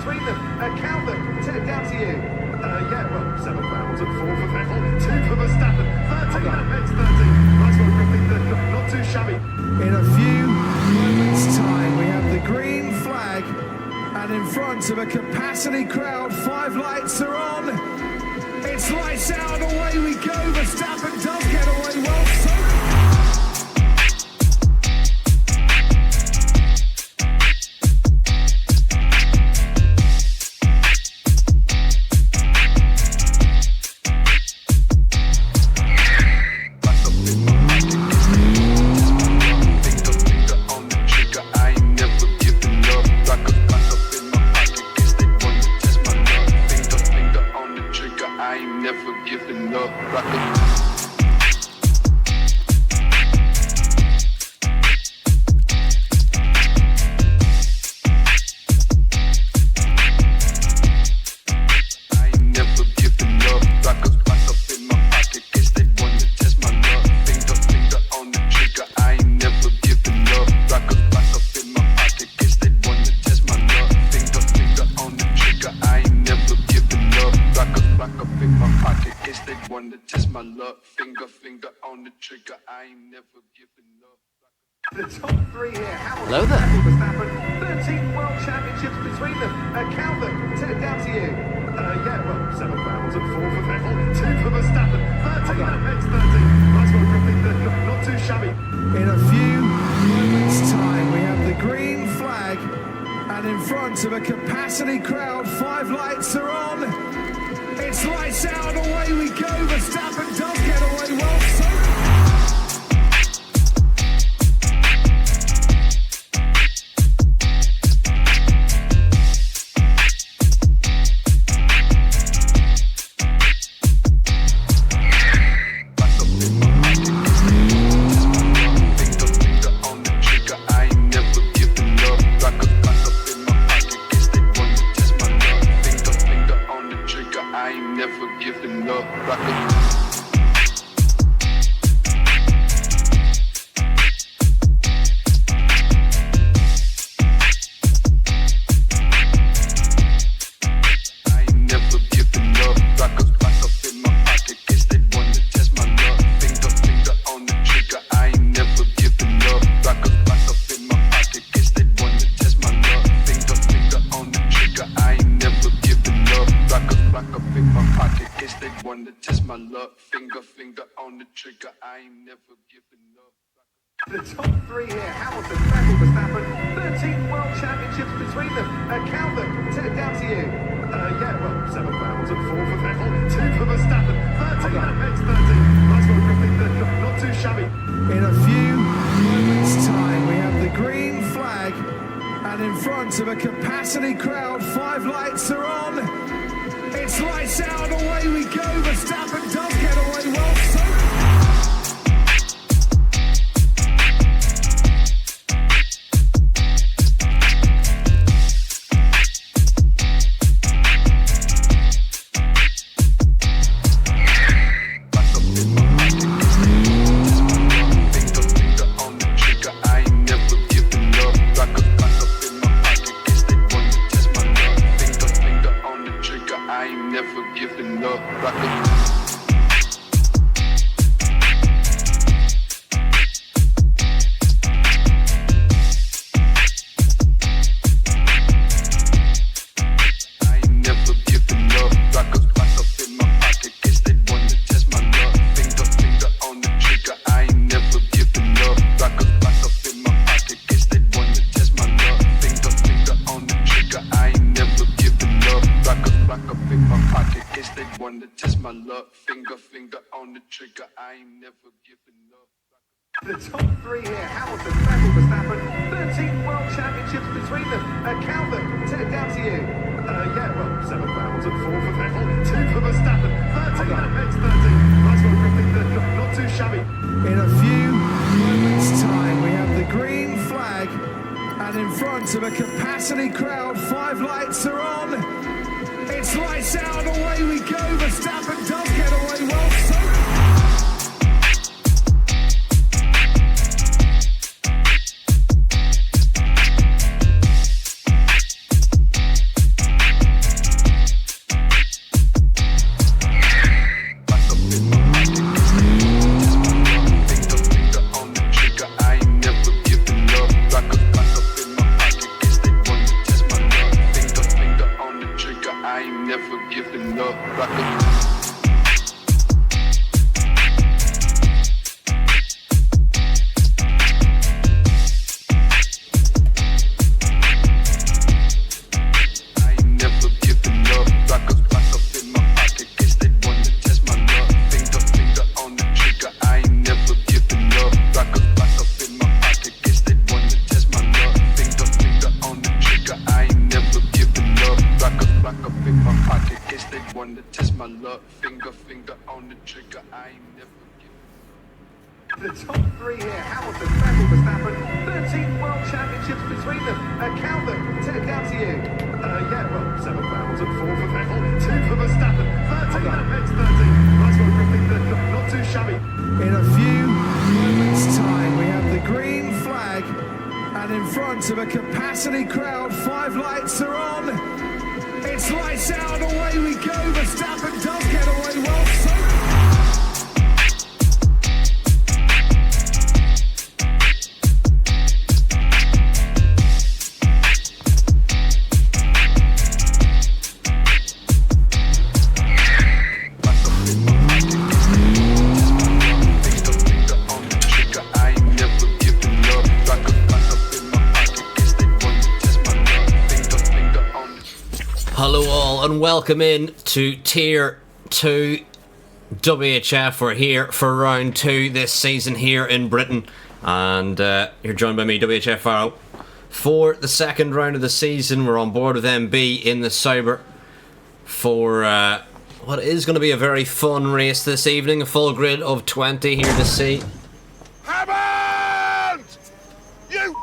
between them. Count them. Down to you. Yeah, well, 7 fouls and 4 for Vettel, 2 for Verstappen, 13, that makes 13. Nice one, Griffin, not too shabby. In a few moments' time, we have the green flag, and in front of a capacity crowd, 5 lights are on. It's lights out, and away we go. Verstappen does get away well. The top 3 here. Hello there. Verstappen, 13 world championships between them. Count them. Down to you. Yeah, well, 7 fouls and 4 for Vettel, 2 for Verstappen, 13, that makes 13. Nice one, Griffin, not too shabby. In a few moments' time, we have the green flag, and in front of a capacity crowd, 5 lights are on. It's lights out, and away we go. Verstappen does get away well. The top 3 here. Hamilton, Vettel, Verstappen, 13 world championships between them. Count them. Down to you. Yeah, well, 7 fouls and 4 for Vettel, 2 for Verstappen, 13, that makes 13. Nice one, Griffin, not too shabby. In a few moments' time, we have the green flag, and in front of a capacity crowd, 5 lights are on. It's lights out, and away we go. Verstappen does get away well. The top 3 here. Hamilton, Vettel, Verstappen, 13 world championships between them. Count them. Down to you. Yeah, well, 7 fouls and 4 for Vettel, 2 for Verstappen, 13, that makes 13. Nice one, Griffin, not too shabby. In a few moments' time, we have the green flag, and in front of a capacity crowd, 5 lights are on. It's lights out, and away we go. Verstappen does get away well. my luck. Finger on the trigger, I ain't never give. The top three here, Hamilton, Vettel, Verstappen, 13 world championships between them. Count them, Ted, down to you. Yeah, well, 7 battles and 4 for Vettel, 2 for Verstappen, 13, that makes 13. Nice one, Griffin, not too shabby. In a few moments' time, we have the green flag, and in front of a capacity crowd, 5 lights are on. It's lights out, away we go. Verstappen does get away well. Hello all and welcome in to Tier 2 WHF. We're here for round 2 this season here in Britain, and you're joined by me, WHF Farrow. For the second round of the season, we're on board with MB in the Sauber for what is going to be a very fun race this evening. A full grid of 20 here to see. Hammond! You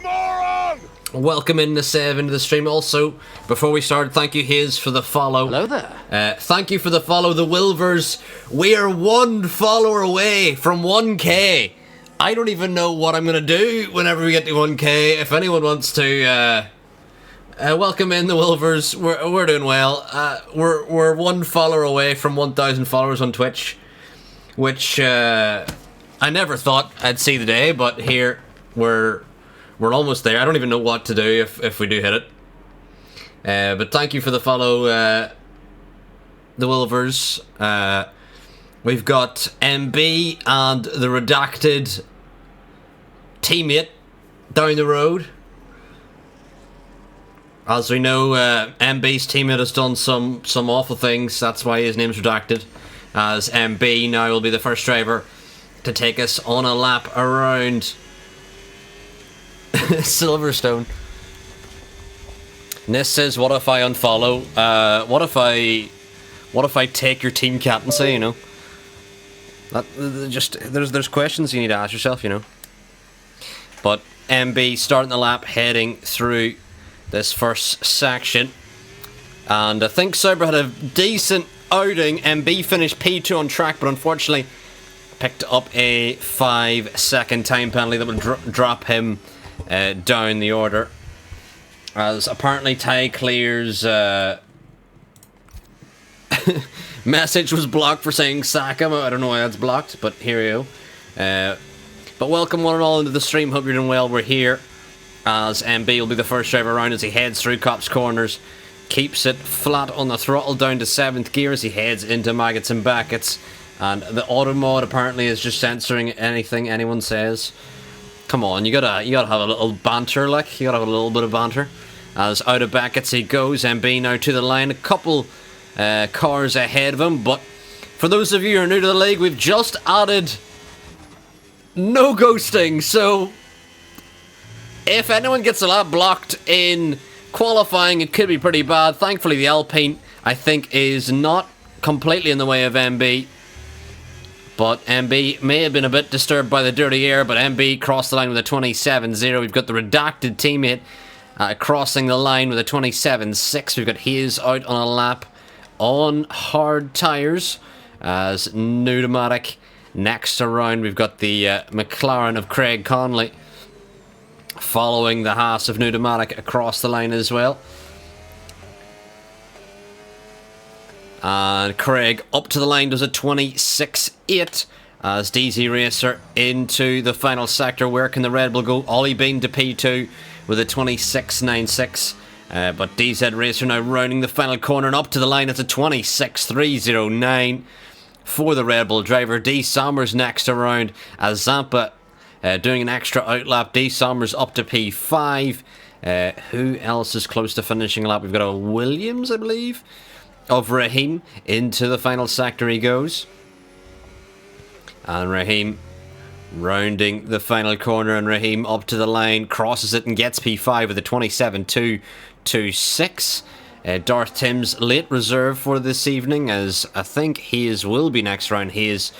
moron! Welcome in to save into the stream. Also, before we start, thank you, Hiz, for the follow. Hello there. Thank you for the follow, the Wilvers. We are 1 follower away from 1k. I don't even know what I'm going to do whenever we get to 1k. If anyone wants to welcome in the Wilvers, we're doing well. We're 1 follower away from 1,000 followers on Twitch, which I never thought I'd see the day, but here we're almost there. I don't even know what to do if we do hit it. But thank you for the follow, the Wilvers. We've got MB and the redacted teammate down the road. As we know, MB's teammate has done some awful things. That's why his name's redacted. As MB now will be the first driver to take us on a lap around Silverstone. Nis says, what if I unfollow? What if I take your team captaincy, you know? There's questions you need to ask yourself, you know. But MB starting the lap, heading through this first section. And I think Sauber had a decent outing. MB finished P2 on track, but unfortunately picked up a 5-second time penalty that would drop him down the order. As apparently Ty Clear's message was blocked for saying sack him. I don't know why that's blocked, but here you go. But welcome one and all into the stream. Hope you're doing well. We're here as MB will be the first driver around as he heads through Copse Corners. Keeps it flat on the throttle down to 7th gear as he heads into Maggots and Backets. And the auto mod apparently is just censoring anything anyone says. Come on, you gotta have a little banter, like, you gotta have a little bit of banter. As out of Backets he goes, MB now to the line, a couple cars ahead of him, but for those of you who are new to the league, we've just added no ghosting, so if anyone gets a lap blocked in qualifying, it could be pretty bad. Thankfully the Alpine, I think, is not completely in the way of MB. But MB may have been a bit disturbed by the dirty air, but MB crossed the line with a 27.0. We've got the redacted teammate crossing the line with a 27.6. We've got his out on a lap on hard tyres as Pneumatic. Next around, we've got the McLaren of Craig Conley following the Haas of Pneumatic across the line as well. And Craig up to the line does a 26.8 as DZ Racer into the final sector. Where can the Red Bull go? Ollie Bean to P2 with a 26.96. But DZ Racer now rounding the final corner and up to the line. It's a 26.309 for the Red Bull driver. D Sommers next around as Zampa doing an extra outlap. D Sommers up to P5. Who else is close to finishing a lap? We've got a Williams, I believe, of Raheem. Into the final sector he goes. And Raheem rounding the final corner, and Raheem up to the line, crosses it and gets P5 with a 27.226. Darth Tim's late reserve for this evening, as I think will be next round. He is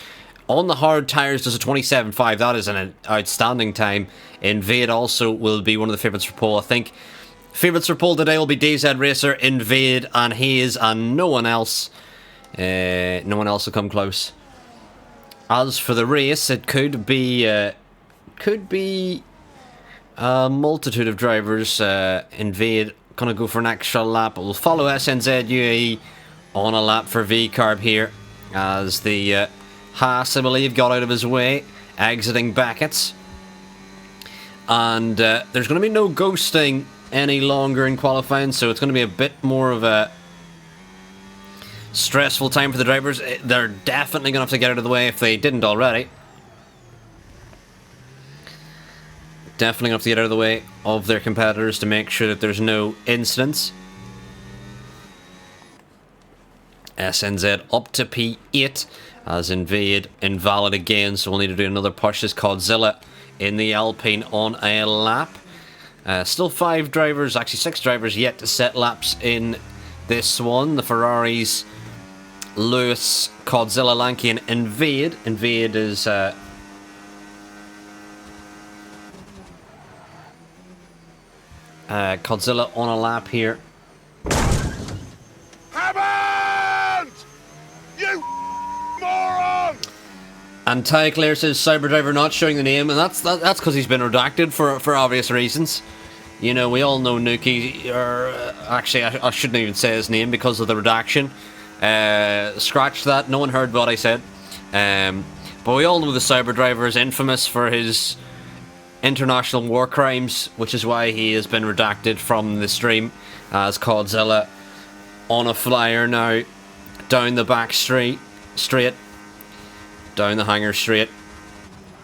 on the hard tyres, does a 27.5. That is an outstanding time. Invade also will be one of the favourites for pole. I think favourites for pole today will be DZ Racer, Invade, and Hayes, and no one else. No one else will come close. As for the race, it could be a multitude of drivers. Invade gonna go for an extra lap. We'll follow SNZ UAE on a lap for VCarb here, as the Haas, I believe, got out of his way, exiting Beckett's. And there's going to be no ghosting any longer in qualifying, so it's going to be a bit more of a stressful time for the drivers. They're definitely going to have to get out of the way if they didn't already. Definitely going to have to get out of the way of their competitors to make sure that there's no incidents. SNZ up to P8 as Invade invalid again, so we'll need to do another push. This Godzilla in the Alpine on a lap. Still 5 drivers, actually 6 drivers yet to set laps in this one. The Ferraris, Lewis, Godzilla, Lanky, and Invade. Invade is Godzilla on a lap here. Hammond! You moron! And Ty Claire says Cyberdriver not showing the name, and that's because he's been redacted for obvious reasons. You know, we all know Nuki, or actually I shouldn't even say his name because of the redaction. Scratch that, no one heard what I said. But we all know the Cyberdriver is infamous for his international war crimes, which is why he has been redacted from the stream, as Godzilla on a flyer now down the back straight, down the hangar straight,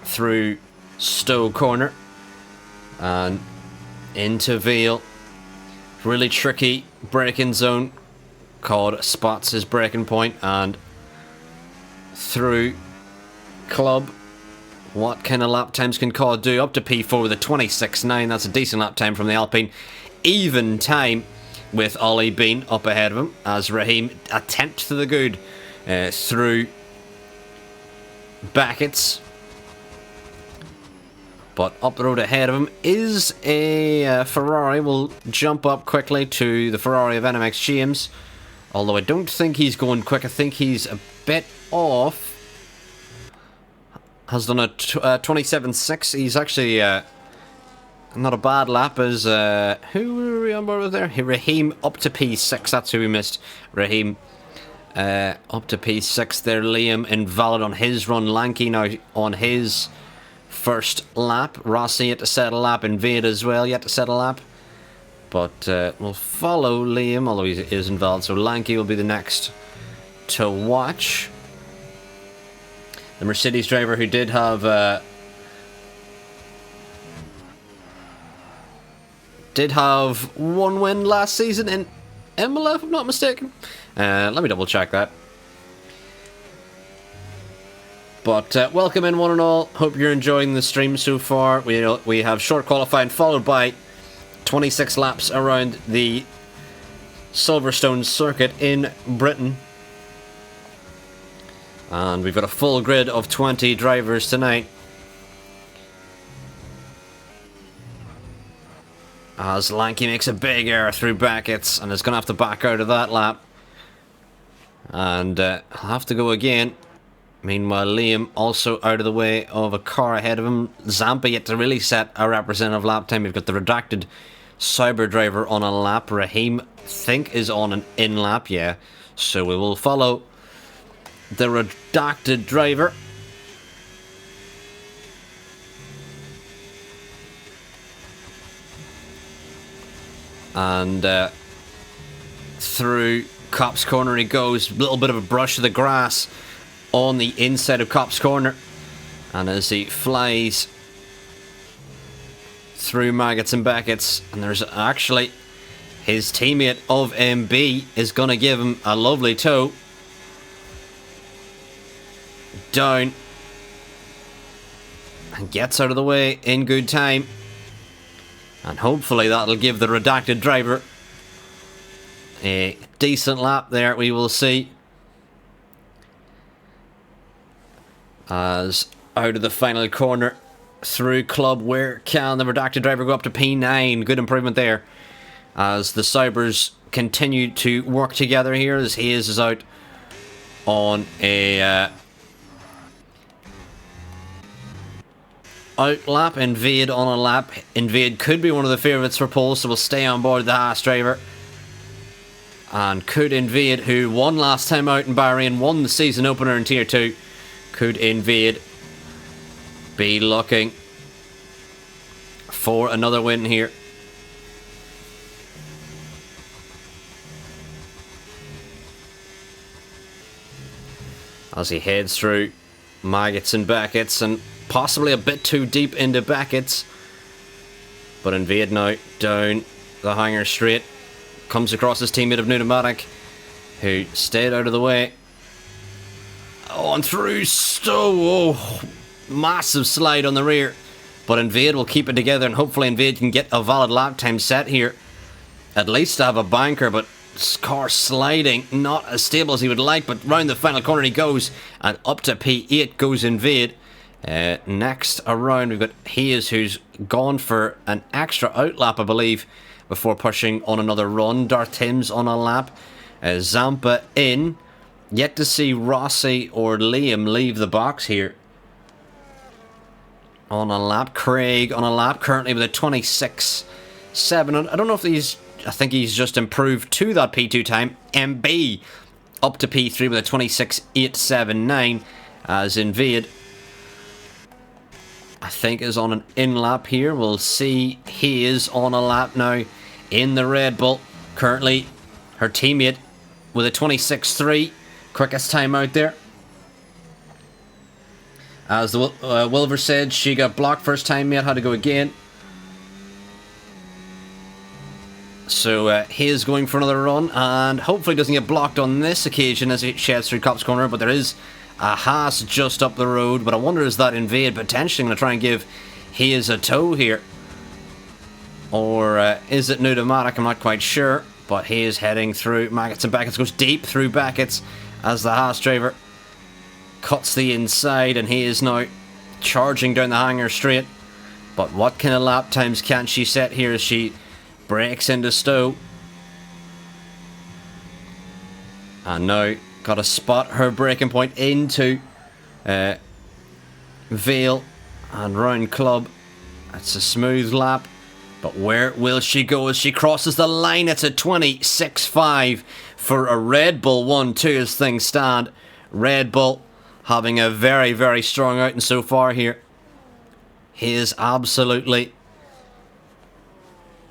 through Stowe Corner and into Vale. Really tricky braking zone. Cod spots his braking point and through Club. What kind of lap times can Cod do? Up to P4 with a 26.9. That's a decent lap time from the Alpine. Even time with Ollie Bean up ahead of him, as Raheem a tenth to the good through Beckett's. But up the road ahead of him is a Ferrari. We'll jump up quickly to the Ferrari of NMX James. Although I don't think he's going quick. I think he's a bit off. Has done a 27.6. He's actually not a bad lap. As who were we on board with there? Raheem up to P6. That's who we missed. Raheem up to P6 there. Liam invalid on his run. Lanky now on his first lap. Rossi yet to set a lap. Invade as well yet to set a lap. But we'll follow Liam, although he is invalid. So Lanky will be the next to watch. The Mercedes driver who did have one win last season in Imola, if I'm not mistaken. Let me double check that. But welcome in one and all. Hope you're enjoying the stream so far. We have short qualifying followed by 26 laps around the Silverstone circuit in Britain. And we've got a full grid of 20 drivers tonight. As Lanky makes a big error through Beckett's and is going to have to back out of that lap. And I'll have to go again. Meanwhile, Liam also out of the way of a car ahead of him. Zampa yet to really set a representative lap time. We've got the redacted Cyberdriver on a lap. Raheem, think, is on an in lap, yeah. So we will follow the redacted driver. And through Copse Corner he goes. A little bit of a brush of the grass on the inside of Copse Corner. And as he flies through Maggots and Beckett's, and there's actually his teammate of MB is going to give him a lovely tow. Down. And gets out of the way in good time. And hopefully that'll give the redacted driver a decent lap there, we will see. As out of the final corner, through Club, where can the redacted driver go up to P9? Good improvement there. As the Saubers continue to work together here, as Hayes is out on a out lap, Invade on a lap. Invade could be one of the favourites for pole, so we'll stay on board the Haas driver. And could Invade, who won last time out in Bahrain, won the season opener in Tier 2, could Invade be looking for another win here? As he heads through Maggots and Beckett's, and possibly a bit too deep into Beckett's. But Invade now down the hanger straight. Comes across his teammate of Pneumatic, who stayed out of the way. On through Stowe. Oh, massive slide on the rear. But Invade will keep it together, and hopefully Invade can get a valid lap time set here. At least to have a banker, but car sliding, not as stable as he would like. But round the final corner he goes, and up to P8 goes Invade. Next around we've got Hayes, who's gone for an extra outlap, I believe, before pushing on another run. Darth Timms on a lap. Zampa in. Yet to see Rossi or Liam leave the box here. On a lap. Craig on a lap, currently with a 26.7. I don't know if he's... I think he's just improved to that P2 time. MB up to P3 with a 26.879. As Invade, I think, is on an in-lap here. We'll see. He is on a lap now in the Red Bull. Currently, her teammate with a 26.3. Quickest time out there. As the Wilver said, she got blocked first time, mate. Had to go again. So he is going for another run, and hopefully doesn't get blocked on this occasion as he sheds through Copse Corner. But there is a Haas just up the road. But I wonder, is that Invade potentially going to try and give Hayes a tow here? Or is it Pneumatic? I'm not quite sure. But he is heading through Maggots and Beckett's. Goes deep through Beckett's as the Haas driver cuts the inside, and he is now charging down the hanger straight. But what kind of lap times can she set here as she breaks into Stowe? And now got to spot her breaking point into Vale and round Club. It's a smooth lap. But where will she go as she crosses the line? It's a 26.5 for a Red Bull 1-2 as things stand. Red Bull having a very, very strong outing so far here. He is absolutely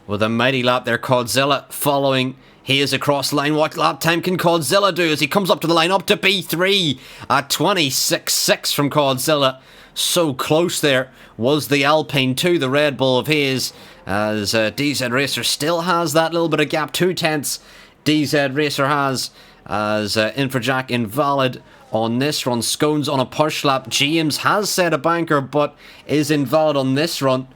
with a mighty lap there. Codzilla following. He is across the line. What lap time can Codzilla do as he comes up to the line? Up to P3 at 26.6 from Codzilla. So close there was the Alpine to the Red Bull of his, as DZ Racer still has that little bit of gap. 2/10 DZ Racer has, as Infrajack invalid on this run. Scones on a push lap. James has set a banker but is invalid on this run.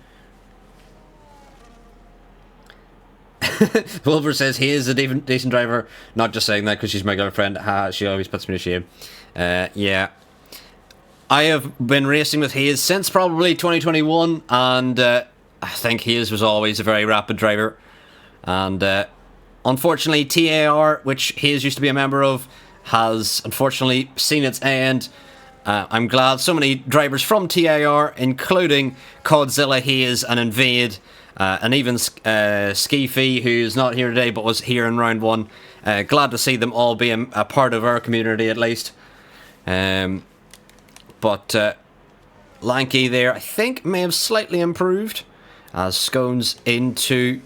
Wilbur says he is a decent driver. Not just saying that because she's my girlfriend. She always puts me to shame. Yeah. I have been racing with Hayes since probably 2021, and I think Hayes was always a very rapid driver. And unfortunately, TAR, which Hayes used to be a member of, has unfortunately seen its end. I'm glad so many drivers from TAR, including Codzilla, Hayes, and Invade, and even Skeefy, who's not here today but was here in round one. Glad to see them all be a part of our community at least. But Lanky there, I think, may have slightly improved as Scones into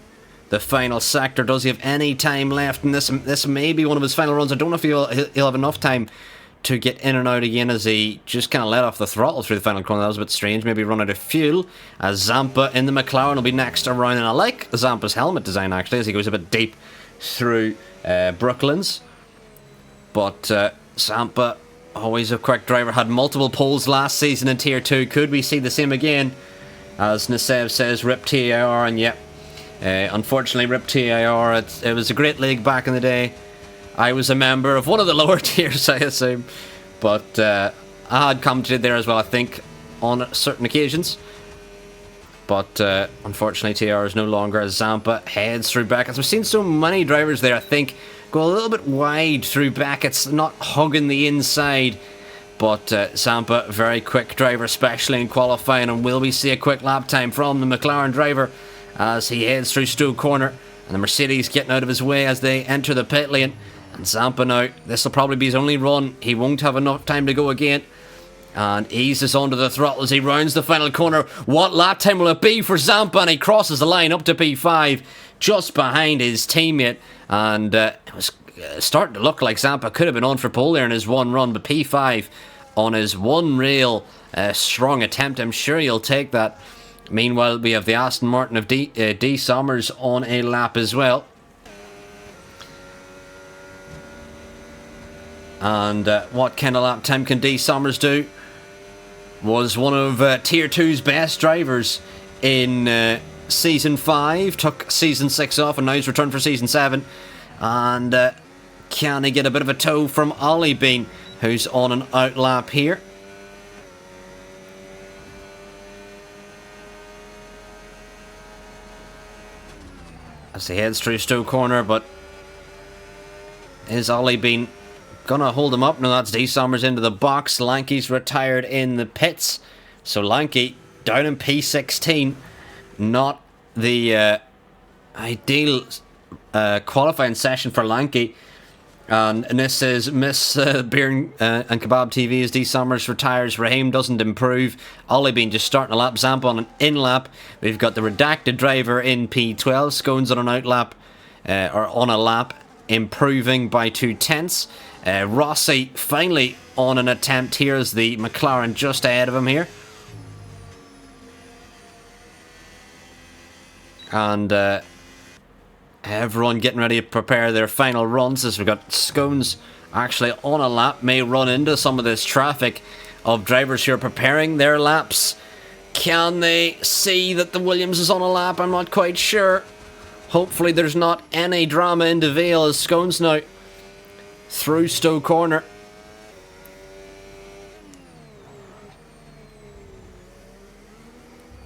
the final sector. Does he have any time left in this? This may be one of his final runs. I don't know if he'll have enough time to get in and out again, as he just kind of let off the throttle through the final corner. That was a bit strange. Maybe run out of fuel. As Zampa in the McLaren will be next around, and I like Zampa's helmet design actually, as he goes a bit deep through Brooklands. But Zampa, always a quick driver, had multiple poles last season in Tier 2. Could we see the same again? As Nasev says, rip TAR, and yep, Unfortunately, RIP TIR. It was a great league back in the day. I was a member of one of the lower tiers, I assume. But I had commented there as well, I think, on certain occasions. But unfortunately, TR is no longer. As Zampa heads through Beckett's. We've seen so many drivers there, I think, go a little bit wide through Beckett's, not hugging the inside. But Zampa, very quick driver, especially in qualifying, and will we see a quick lap time from the McLaren driver as he heads through Stowe Corner, and the Mercedes getting out of his way as they enter the pit lane. And Zampa now, this will probably be his only run. He won't have enough time to go again. And eases onto the throttle as he rounds the final corner. What lap time will it be for Zampa? And he crosses the line up to P5, just behind his teammate. And it was starting to look like Zampa could have been on for pole there in his one run, but P5 on his one real strong attempt. I'm sure he'll take that. Meanwhile, we have the Aston Martin of D. Summers on a lap as well. And what kind of lap time can D. Summers do? Was one of Tier 2's best drivers in Season 5. Took Season 6 off and now he's returned for Season 7. And can he get a bit of a tow from Ollie Bean, who's on an out lap here? As he heads through Stowe Corner, but is Ollie Bean gonna hold him up? No, that's D. Summers into the box. Lanky's retired in the pits. So Lanky down in P16. Not the ideal qualifying session for Lanky. And this is Miss Beer and Kebab TV as D. Summers retires. Raheem doesn't improve. Ollie Bean just starting a lap. Zampa on an in lap. We've got the redacted driver in P12. Scones on an out lap, or on a lap, improving by 2/10. Rossi finally on an attempt here as the McLaren just ahead of him here. And everyone getting ready to prepare their final runs as we've got Scones actually on a lap. May run into some of this traffic of drivers who are preparing their laps. Can they see that the Williams is on a lap? I'm not quite sure. Hopefully there's not any drama in the Vale as Scones now through Stowe Corner.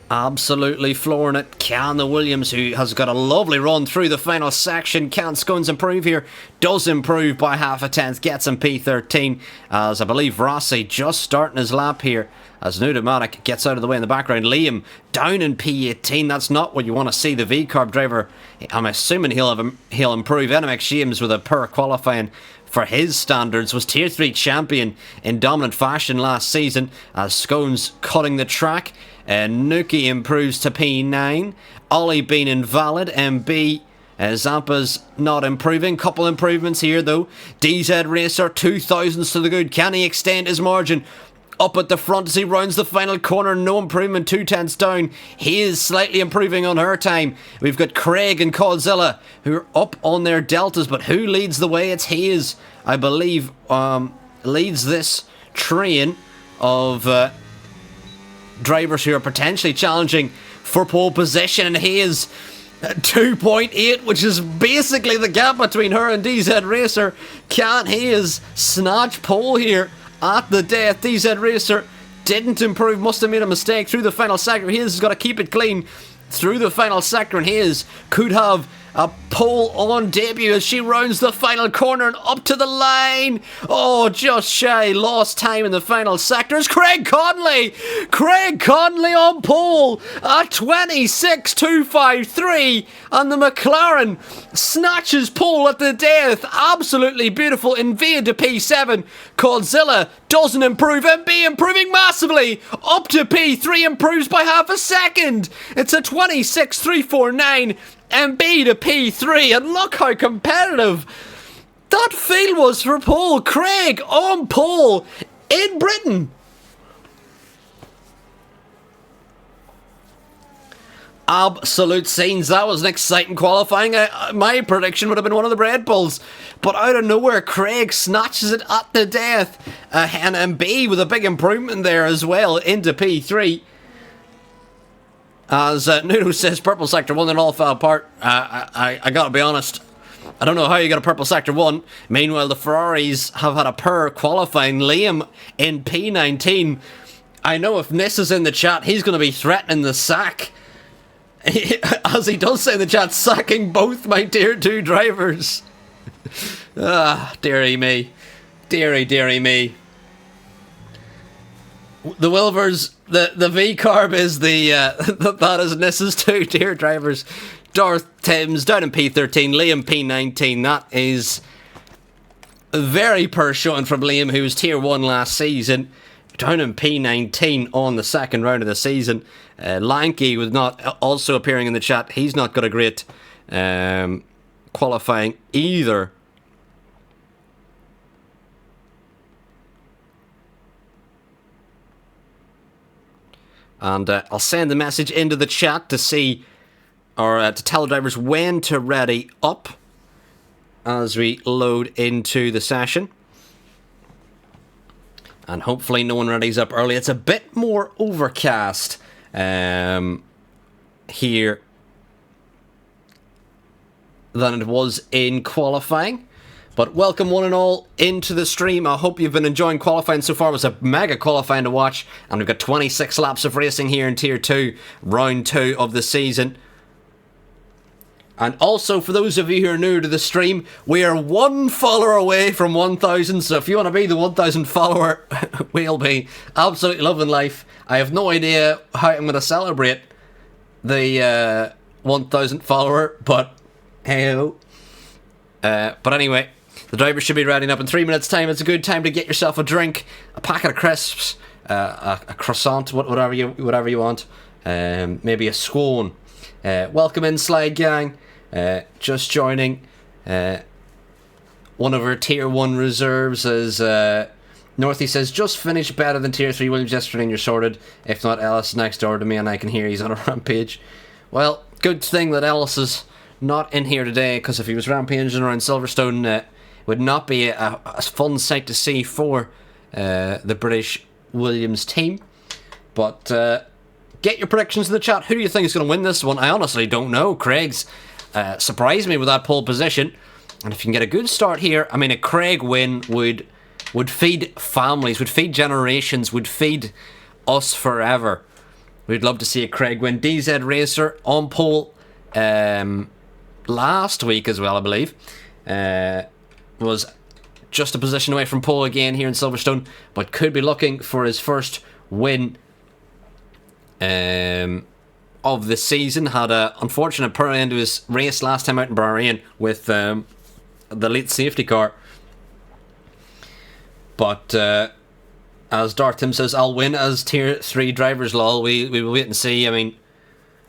Absolutely flooring it. Can the Williams, who has got a lovely run through the final section, can Scones improve here? Does improve by half a tenth, gets him P13, as I believe Rossi just starting his lap here as Pneumatic gets out of the way in the background. Liam down in P18. That's not what you want to see. The V-Carb driver, I'm assuming he'll improve. NMX James with a poor qualifying for his standards, was Tier 3 champion in dominant fashion last season as Scones cutting the track. Nuki improves to P9. Ollie being invalid. MB Zampa's not improving. Couple improvements here though. DZ Racer 2,000s to the good. Can he extend his margin? Up at the front as he rounds the final corner. No improvement, 2/10 down. He is slightly improving on her time. We've got Craig and Godzilla who are up on their deltas, but who leads the way? It's Hayes, I believe, leads this train of drivers who are potentially challenging for pole position, and Hayes 2.8, which is basically the gap between her and DZ Racer. Can Hayes snatch pole here at the death? DZ Racer didn't improve, must have made a mistake through the final sector. Hayes has got to keep it clean through the final sector, and Hayes could have a pole on debut as she rounds the final corner and up to the line. Oh, just shy. Lost time in the final sectors. Craig Conley on pole at 26.253, and the McLaren snatches pole at the death. Absolutely beautiful. Invade to P7. Godzilla doesn't improve. MB improving massively. Up to P3, improves by half a second. It's a 26.349. MB to P3, and look how competitive that field was for pole. Craig on pole in Britain. Absolute scenes. That was an exciting qualifying. My prediction would have been one of the Red Bulls, but out of nowhere Craig snatches it at the death, and MB with a big improvement there as well into P3. As Nuno says, purple sector 1 and all fell apart. I gotta be honest, I don't know how you got a purple sector 1. Meanwhile, the Ferraris have had a poor qualifying. Liam in P19. I know if Nis is in the chat, he's going to be threatening the sack. As he does say in the chat, sacking both my tier 2 drivers. Dearie me. Dearie me. The Wilvers, the V-Carb is that is Nis's 2 tier drivers. Darth Timms down in P13, Liam P19. That is a very poor showing from Liam, who was tier 1 last season. Down in P19 on the second round of the season. Lanky was not also appearing in the chat. He's not got a great qualifying either. And I'll send the message into the chat to see, or to tell drivers when to ready up as we load into the session. And hopefully no one readies up early. It's a bit more overcast here than it was in qualifying. But welcome one and all into the stream. I hope you've been enjoying qualifying so far. It was a mega qualifying to watch. And we've got 26 laps of racing here in Tier 2, round 2 of the season. And also, for those of you who are new to the stream, we are 1 follower away from 1,000. So if you want to be the 1,000 follower, we'll be absolutely loving life. I have no idea how I'm going to celebrate the 1,000 follower, but hey-ho. But anyway, the drivers should be rounding up in 3 minutes' time. It's a good time to get yourself a drink, a packet of crisps, a croissant, whatever you want, maybe a scone. Welcome in, Slide Gang. Just joining. One of our Tier 1 reserves is Northy says, just finished better than Tier 3 Williams yesterday and you're sorted. If not, Ellis next door to me and I can hear he's on a rampage. Well, good thing that Ellis is not in here today, because if he was rampaging around Silverstone, it would not be a fun sight to see for the British Williams team. But get your predictions in the chat. Who do you think is going to win this one? I honestly don't know. Craig's surprised me with that pole position. And if you can get a good start here, I mean, a Craig win would feed families, would feed generations, would feed us forever. We'd love to see a Craig win. DZ Racer on pole last week as well, I believe. Was just a position away from pole again here in Silverstone, but could be looking for his first win of the season. Had a unfortunate poor end to his race last time out in Bahrain with the late safety car. But as Darth Tim says, I'll win as Tier 3 drivers, lol. We will wait and see. I mean,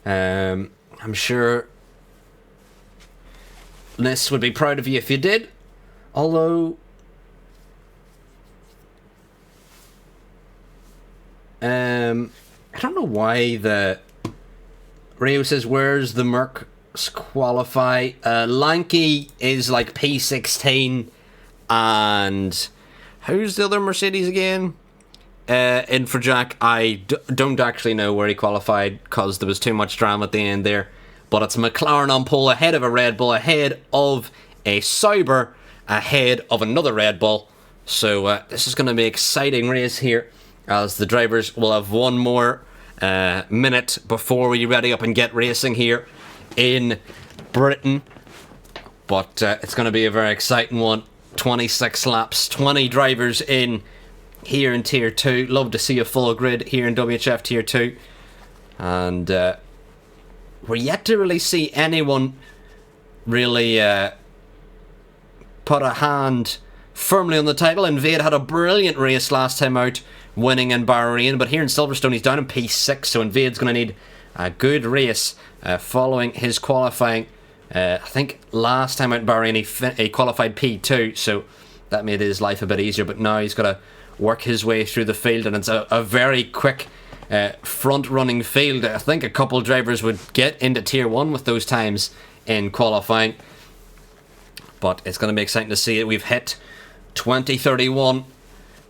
I'm sure Nis would be proud of you if you did. Although I don't know why the Rio says, where's the Mercs qualify? Lanky is like P16, and who's the other Mercedes again? Infrajack, I don't actually know where he qualified because there was too much drama at the end there. But it's McLaren on pole, ahead of a Red Bull, ahead of a Sauber, ahead of another Red Bull. So this is going to be an exciting race here, as the drivers will have one more minute before we ready up and get racing here in Britain. But it's going to be a very exciting one. 26 laps, 20 drivers in here in Tier 2. Love to see a full grid here in WHF Tier 2. And we're yet to really see anyone really put a hand firmly on the title. Invade had a brilliant race last time out, winning in Bahrain, but here in Silverstone he's down in P6, so Invade's going to need a good race following his qualifying. I think last time out in Bahrain he qualified P2, so that made his life a bit easier, but now he's got to work his way through the field, and it's a very quick front-running field. I think a couple drivers would get into Tier 1 with those times in qualifying, but it's going to be exciting to see it. We've hit 2031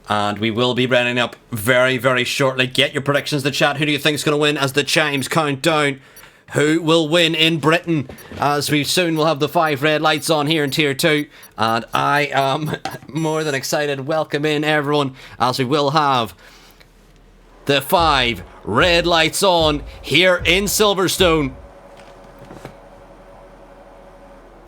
And we will be running up very, very shortly. Get your predictions in the chat. Who do you think is going to win as the chimes count down? Who will win in Britain? As we soon will have the 5 red lights on here in Tier 2. And I am more than excited. Welcome in, everyone, as we will have the 5 red lights on here in Silverstone.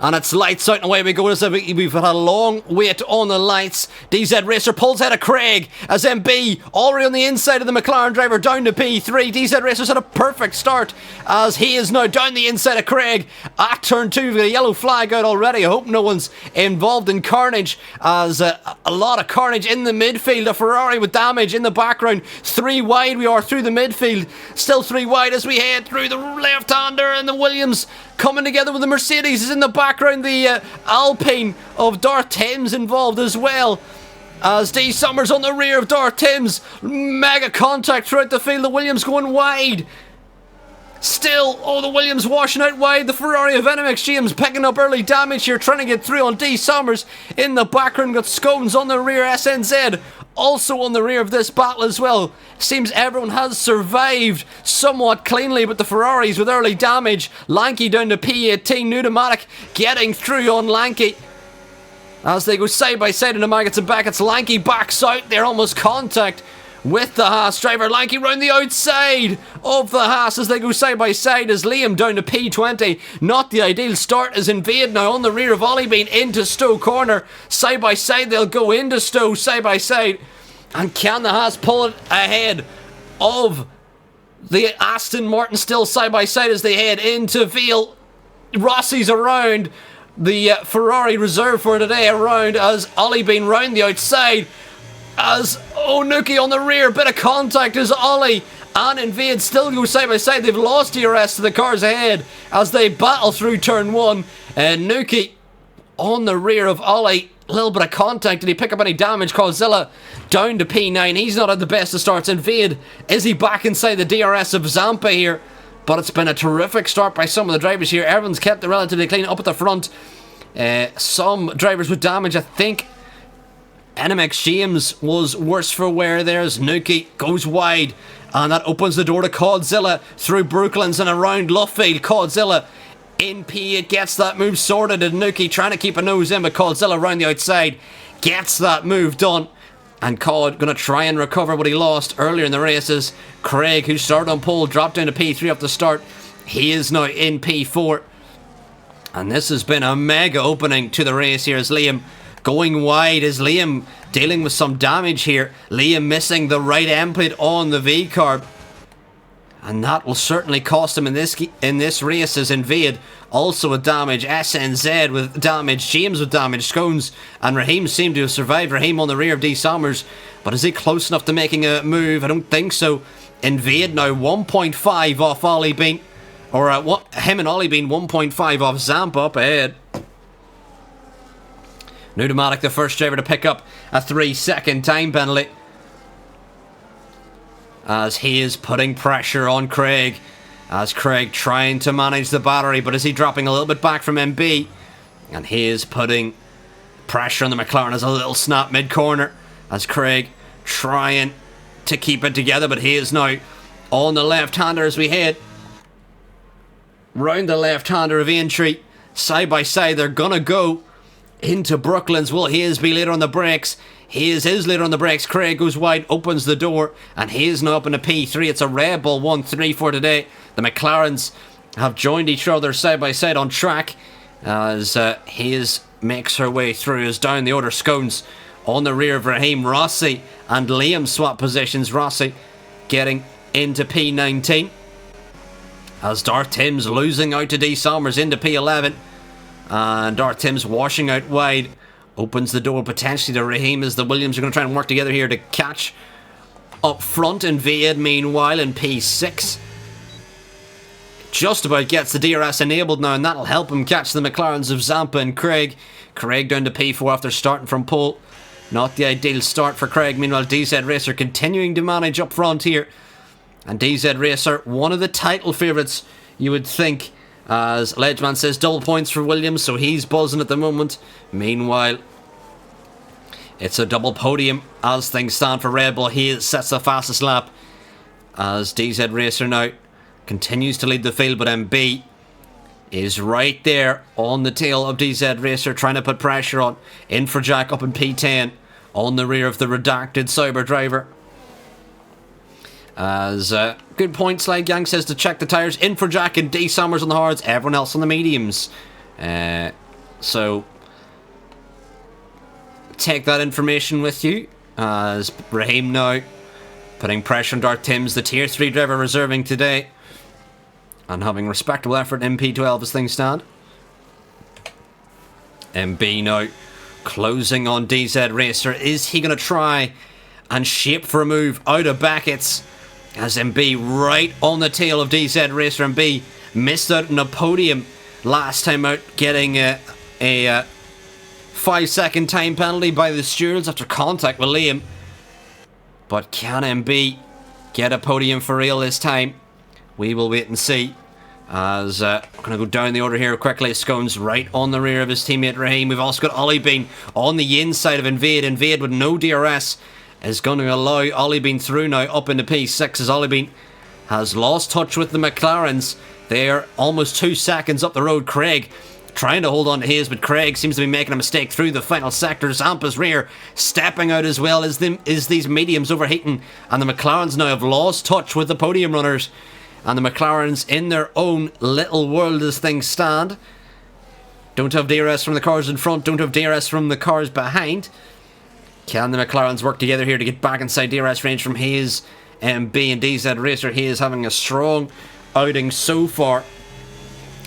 And it's lights out and away we go. We've had a long wait on the lights. DZ Racer pulls out of Craig as MB already on the inside of the McLaren driver down to P3. DZ Racer's had a perfect start as he is now down the inside of Craig at turn 2 with a yellow flag out already. I hope no one's involved in carnage as a lot of carnage in the midfield. A Ferrari with damage in the background. 3 wide we are through the midfield. Still 3 wide as we head through the left-hander, and the Williams coming together with the Mercedes is in the background. The Alpine of Darth Thames involved as well. As D Summers on the rear of Darth Thames. Mega contact throughout the field. The Williams going wide. Still, the Williams washing out wide. The Ferrari of NMX James picking up early damage here, trying to get through on D Summers. In the background, got Scones on the rear. SNZ also on the rear of this battle as well. Seems everyone has survived somewhat cleanly, but the Ferraris with early damage. Lanky down to P18. Pneumatic getting through on Lanky as they go side by side in the Maggots and Beckett's. Lanky backs out there, almost contact with the Haas driver. Lanky round the outside of the Haas as they go side by side as Liam down to P20. Not the ideal start as Invade now on the rear of Ollie Bean into Stowe corner. Side by side they'll go into Stowe side by side. And can the Haas pull it ahead of the Aston Martin still side by side as they head into Veal? Rossi's around. The Ferrari reserve for today around as Ollie Bean round the outside. As Nuki on the rear, bit of contact as Ollie and Invade still go side by side. They've lost DRS to the cars ahead as they battle through turn 1. And Nuki on the rear of Ollie. A little bit of contact. Did he pick up any damage? Cauzilla down to P9. He's not at the best of starts. Invade, is he back inside the DRS of Zampa here? But it's been a terrific start by some of the drivers here. Everyone's kept it relatively clean up at the front. Some drivers with damage, I think. NMX James was worse for wear there as Nuki goes wide. And that opens the door to Cauzilla through Brooklands and around Luffield. Cauzilla in P8 gets that move sorted, and Nuki trying to keep a nose in, but Cauzilla around the outside gets that move done. And Cod going to try and recover what he lost earlier in the races. Craig, who started on pole, dropped down to P3 off the start. He is now in P4. And this has been a mega opening to the race here as Liam going wide. Is Liam dealing with some damage here? Liam missing the right end plate on the V-carb. And that will certainly cost him in this race as Invade also with damage. SNZ with damage. James with damage. Scones and Raheem seem to have survived. Raheem on the rear of D Summers. But is he close enough to making a move? I don't think so. Invade now 1.5 off Ollie Bean. Or him and Ollie Bean 1.5 off Zampa up ahead. Pneumatic the first driver to pick up a 3-second time penalty. As he is putting pressure on Craig. As Craig trying to manage the battery, but is he dropping a little bit back from MB? And he is putting pressure on the McLaren as a little snap mid-corner. As Craig trying to keep it together, but he is now on the left-hander as we head round the left-hander of Aintree. Side by side, they're gonna go into Brooklands. Will Hayes be later on the brakes? Hayes is later on the brakes. Craig goes wide, opens the door, and Hayes now up in a P3. It's a Red Bull 1-3 for today. The McLarens have joined each other side by side on track as Hayes makes her way through as down the order. Scones on the rear of Raheem. Rossi and Liam swap positions. Rossi getting into P19 as Darth Timms losing out to D Summers into P11. And Darth Timms washing out wide. Opens the door potentially to Raheem as the Williams are going to try and work together here to catch up front. Invade meanwhile in P6. Just about gets the DRS enabled now, and that'll help him catch the McLarens of Zampa and Craig. Craig down to P4 after starting from pole. Not the ideal start for Craig. Meanwhile, DZ Racer continuing to manage up front here. And DZ Racer, one of the title favourites, you would think. As Ledgeman says, double points for Williams, so he's buzzing at the moment. Meanwhile, It's a double podium as things stand for Red Bull. He sets the fastest lap as DZ Racer now continues to lead the field, but MB is right there on the tail of DZ Racer, trying to put pressure on. Infrajack up in P10 on the rear of the redacted Cyber driver. As good point, Slide Gang says to check the tyres. Infrajack and D Summers on the hards, everyone else on the mediums. So take that information with you. As Raheem now putting pressure on Darth Timms, the tier 3 driver reserving today, and having respectable effort in P12 as things stand. MB now closing on DZ Racer. Is he going to try and shape for a move out of Beckett's? As MB right on the tail of DZ Racer. MB missed out on a podium last time out, getting a 5-second time penalty by the stewards after contact with Liam. But can MB get a podium for real this time? We will wait and see. As I'm going to go down the order here quickly. Scones right on the rear of his teammate Raheem. We've also got Ollie Bean on the inside of Invade. Invade with no DRS is going to allow Ollie Bean through now up into P6 as Ollie Bean has lost touch with the McLarens. They're almost 2 seconds up the road. Craig trying to hold on to his, but Craig seems to be making a mistake through the final sector. Zampa's rear stepping out as well as these mediums overheating, and the McLarens now have lost touch with the podium runners, and the McLarens in their own little world as things stand. Don't have DRS from the cars in front, don't have DRS from the cars behind. Can the McLarens work together here to get back inside DRS range from Hayes, MB and DZ Racer? Hayes having a strong outing so far,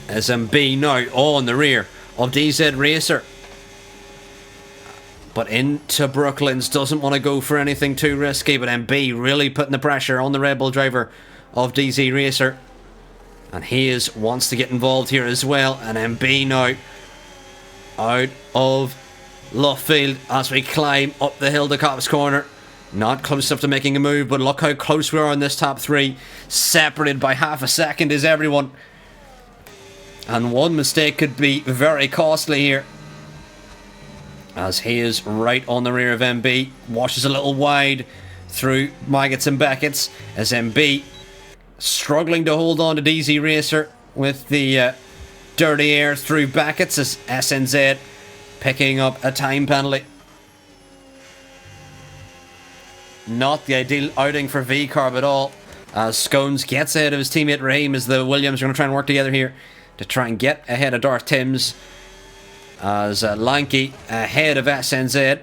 as MB now on the rear of DZ Racer. But into Brooklands, doesn't want to go for anything too risky, but MB really putting the pressure on the Red Bull driver of DZ Racer. And Hayes wants to get involved here as well, and MB now out of Luffield as we climb up the hill to Cops Corner. Not close enough to making a move, but look how close we are in this top 3. Separated by half a second is everyone. And one mistake could be very costly here. As he is right on the rear of MB. Washes a little wide through Maggots and Beckett's. As MB struggling to hold on to DZ Racer with the dirty air through Beckett's, as SNZ picking up a time penalty. Not the ideal outing for VCarb at all. As Scones gets ahead of his teammate Raheem, as the Williams are going to try and work together here to try and get ahead of Darth Timms. As Lanky ahead of SNZ.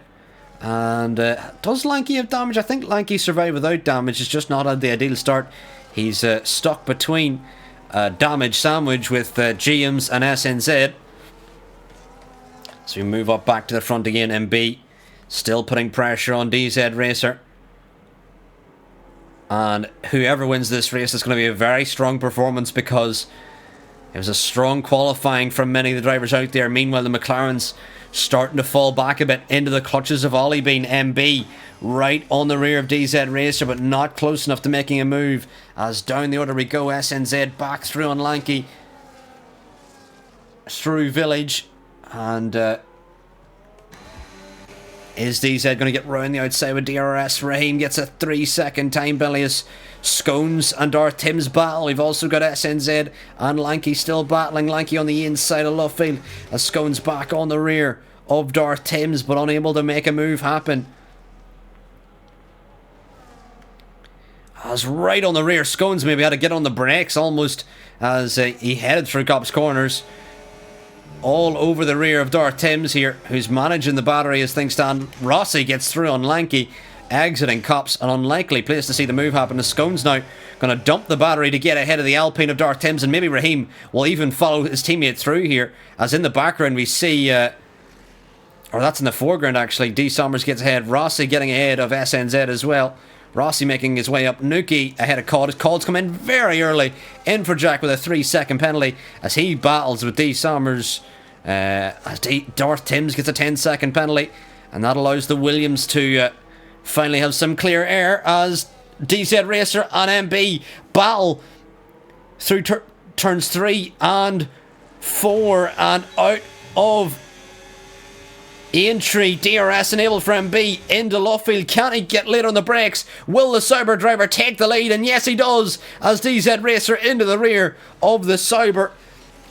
And does Lanky have damage? I think Lanky survived without damage. It's just not had the ideal start. He's stuck between damage sandwich with GMs and SNZ. So we move up back to the front again. MB still putting pressure on DZ Racer. And whoever wins this race is going to be a very strong performance, because it was a strong qualifying from many of the drivers out there. Meanwhile, the McLarens starting to fall back a bit into the clutches of Ollie Bean. MB right on the rear of DZ Racer, but not close enough to making a move. As down the order we go, SNZ back through on Lanky, through Village, and is DZ going to get round the outside with DRS? Raheem gets a 3-second time penalty as Scones and Darth Timms battle. We've also got SNZ and Lanky still battling. Lanky on the inside of Luffield as Scones back on the rear of Darth Timms, but unable to make a move happen. As right on the rear, Scones maybe had to get on the brakes almost as he headed through Cops Corners. All over the rear of Darth Timms here, who's managing the battery as things stand. Rossi gets through on Lanky, exiting Cops. An unlikely place to see the move happen, as Scones now going to dump the battery to get ahead of the Alpine of Darth Timms, and maybe Raheem will even follow his teammate through here, as in the background we see, or that's in the foreground actually, D Summers gets ahead, Rossi getting ahead of SNZ as well. Rossi making his way up, Nuki ahead of Cod. Cod's come in very early, in for Jack with a 3-second penalty as he battles with D Summers. As Darth Timms gets a 10-second penalty, and that allows the Williams to finally have some clear air as DZ Racer and MB battle through turns 3 and 4 and out of Entry, DRS enabled for MB into Luffield. Can he get late on the brakes? Will the Sauber driver take the lead? And yes, he does, as DZ Racer into the rear of the Sauber.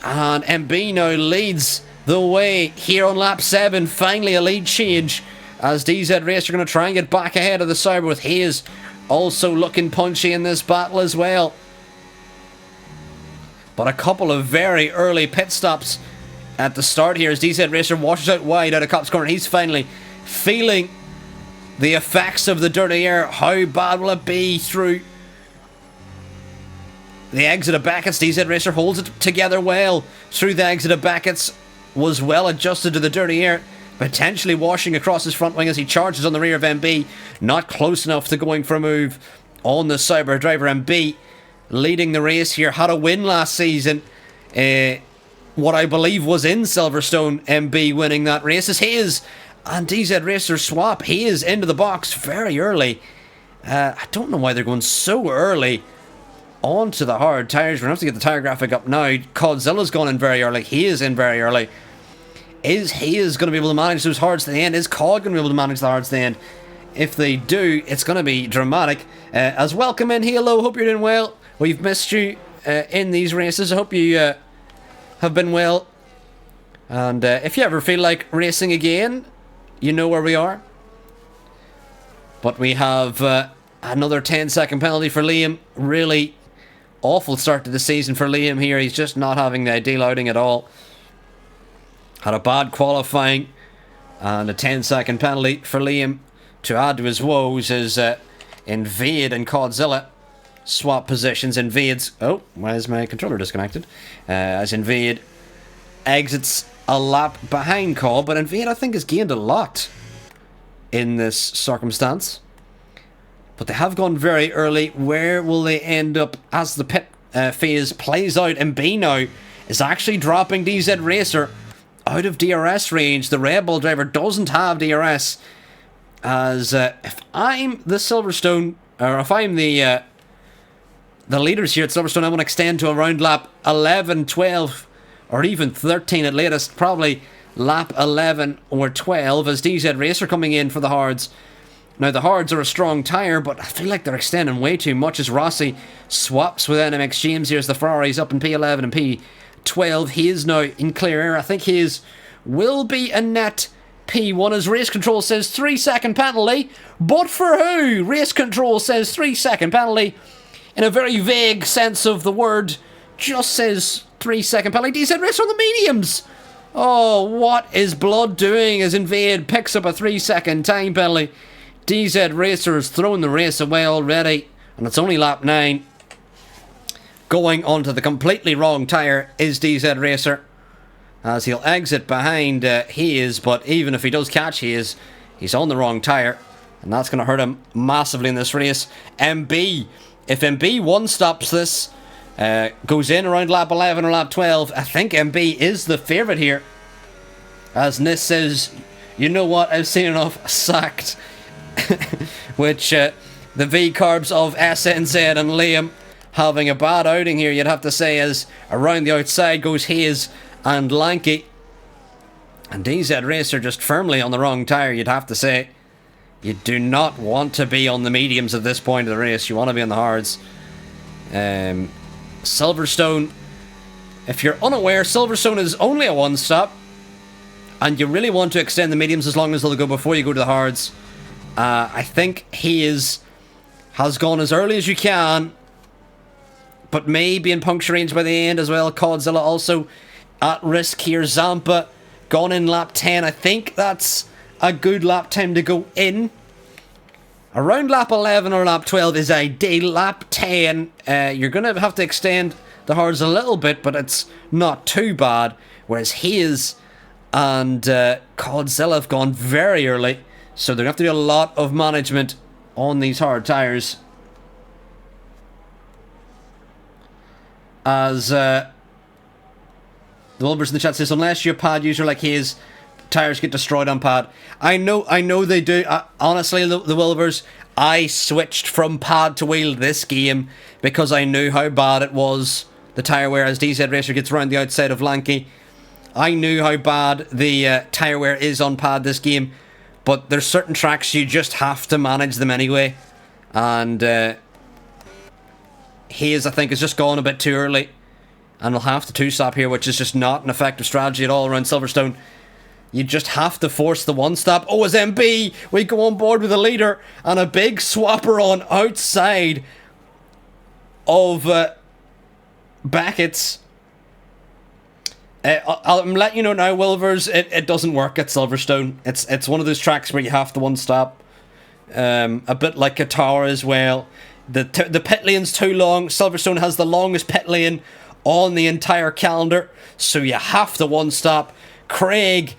And MB now leads the way here on lap 7. Finally a lead change, as DZ Racer going to try and get back ahead of the Sauber, with Hayes also looking punchy in this battle as well. But a couple of very early pit stops at the start here as DZ Racer washes out wide out of Copse Corner. He's finally feeling the effects of the dirty air. How bad will it be through the exit of Beckett's? DZ Racer holds it together well through the exit of Beckett's. Was well adjusted to the dirty air, potentially washing across his front wing as he charges on the rear of MB. Not close enough to going for a move on the Sauber driver. MB leading the race here, had a win last season, what I believe was in Silverstone. MB winning that race is his, and DZ Racer swap. He is into the box very early. I don't know why they're going so early onto the hard tyres. We're going to have to get the tyre graphic up now. Codzilla's gone in very early. He is in very early. Is going to be able to manage those hards to the end? Is Cod going to be able to manage the hards to the end? If they do, it's going to be dramatic. As welcome in, Halo. Hope you're doing well. We've missed you in these races. I hope you have been well. And if you ever feel like racing again, you know where we are. But we have another 10-second penalty for Liam. Really awful start to the season for Liam here. He's just not having the ideal outing at all. Had a bad qualifying, and a 10-second penalty for Liam to add to his woes as Invade and Codzilla swap positions. Invade's... Oh, why is my controller disconnected? As Invade exits a lap behind Cod, but Invade, I think, has gained a lot in this circumstance. But they have gone very early. Where will they end up as the pit phase plays out? MB now is actually dropping DZ Racer out of DRS range. The Red Bull driver doesn't have DRS. As if I'm the Silverstone, or if I'm the leaders here at Silverstone, I want to extend to around lap 11, 12, or even 13 at latest. Probably lap 11 or 12 as DZ Racer coming in for the hards. Now the hards are a strong tyre, but I feel like they're extending way too much as Rossi swaps with NMX James here as the Ferrari's up in P11 and P12. He is now in clear air. I think his will be a net P1 as race control says 3-second penalty. But for who? Race control says 3-second penalty. In a very vague sense of the word, just says 3-second penalty. DZ Racer on the mediums. Oh, what is Blood doing as Invade picks up a 3-second time penalty? DZ Racer has thrown the race away already, and it's only lap 9. Going onto the completely wrong tyre is DZ Racer, as he'll exit behind Hayes, but even if he does catch Hayes, he's on the wrong tyre, and that's going to hurt him massively in this race. MB, if MB one-stops this, goes in around lap 11 or lap 12, I think MB is the favourite here. As Nis says, you know what, I've seen enough, sacked. Which the V-Carbs of SNZ and Liam having a bad outing here, you'd have to say, as around the outside goes Hayes and Lanky. And DZ Racer just firmly on the wrong tyre, you'd have to say. You do not want to be on the mediums at this point of the race. You want to be on the hards. Silverstone, if you're unaware, Silverstone is only a one-stop. And you really want to extend the mediums as long as they'll go before you go to the hards. I think has gone as early as you can, but may be in puncture range by the end as well. Codzilla also at risk here. Zampa gone in lap 10. I think that's a good lap time to go in. Around lap 11 or lap 12 is ideal. Lap 10, you're going to have to extend the hards a little bit, but it's not too bad. Whereas Hayes and Codzilla have gone very early. So they're going to have to do a lot of management on these hard tyres. As the Wilbers in the chat says, unless you're a pad user like his, tyres get destroyed on pad. I know they do. Honestly, the Wilbers, I switched from pad to wheel this game because I knew how bad it was, the tyre wear, as DZ Racer gets round the outside of Lanky. I knew how bad the tyre wear is on pad this game, but there's certain tracks you just have to manage them anyway. And Hayes, I think, has just gone a bit too early. And we'll have to two-stop here, which is just not an effective strategy at all around Silverstone. You just have to force the one-stop. Oh, as MB, we go on board with a leader and a big swapper on outside of Beckett's. I'm letting you know now, Wilvers, it doesn't work at Silverstone. It's one of those tracks where you have to one-stop. A bit like Qatar as well. The pit lane's too long. Silverstone has the longest pit lane on the entire calendar, so you have to one-stop. Craig,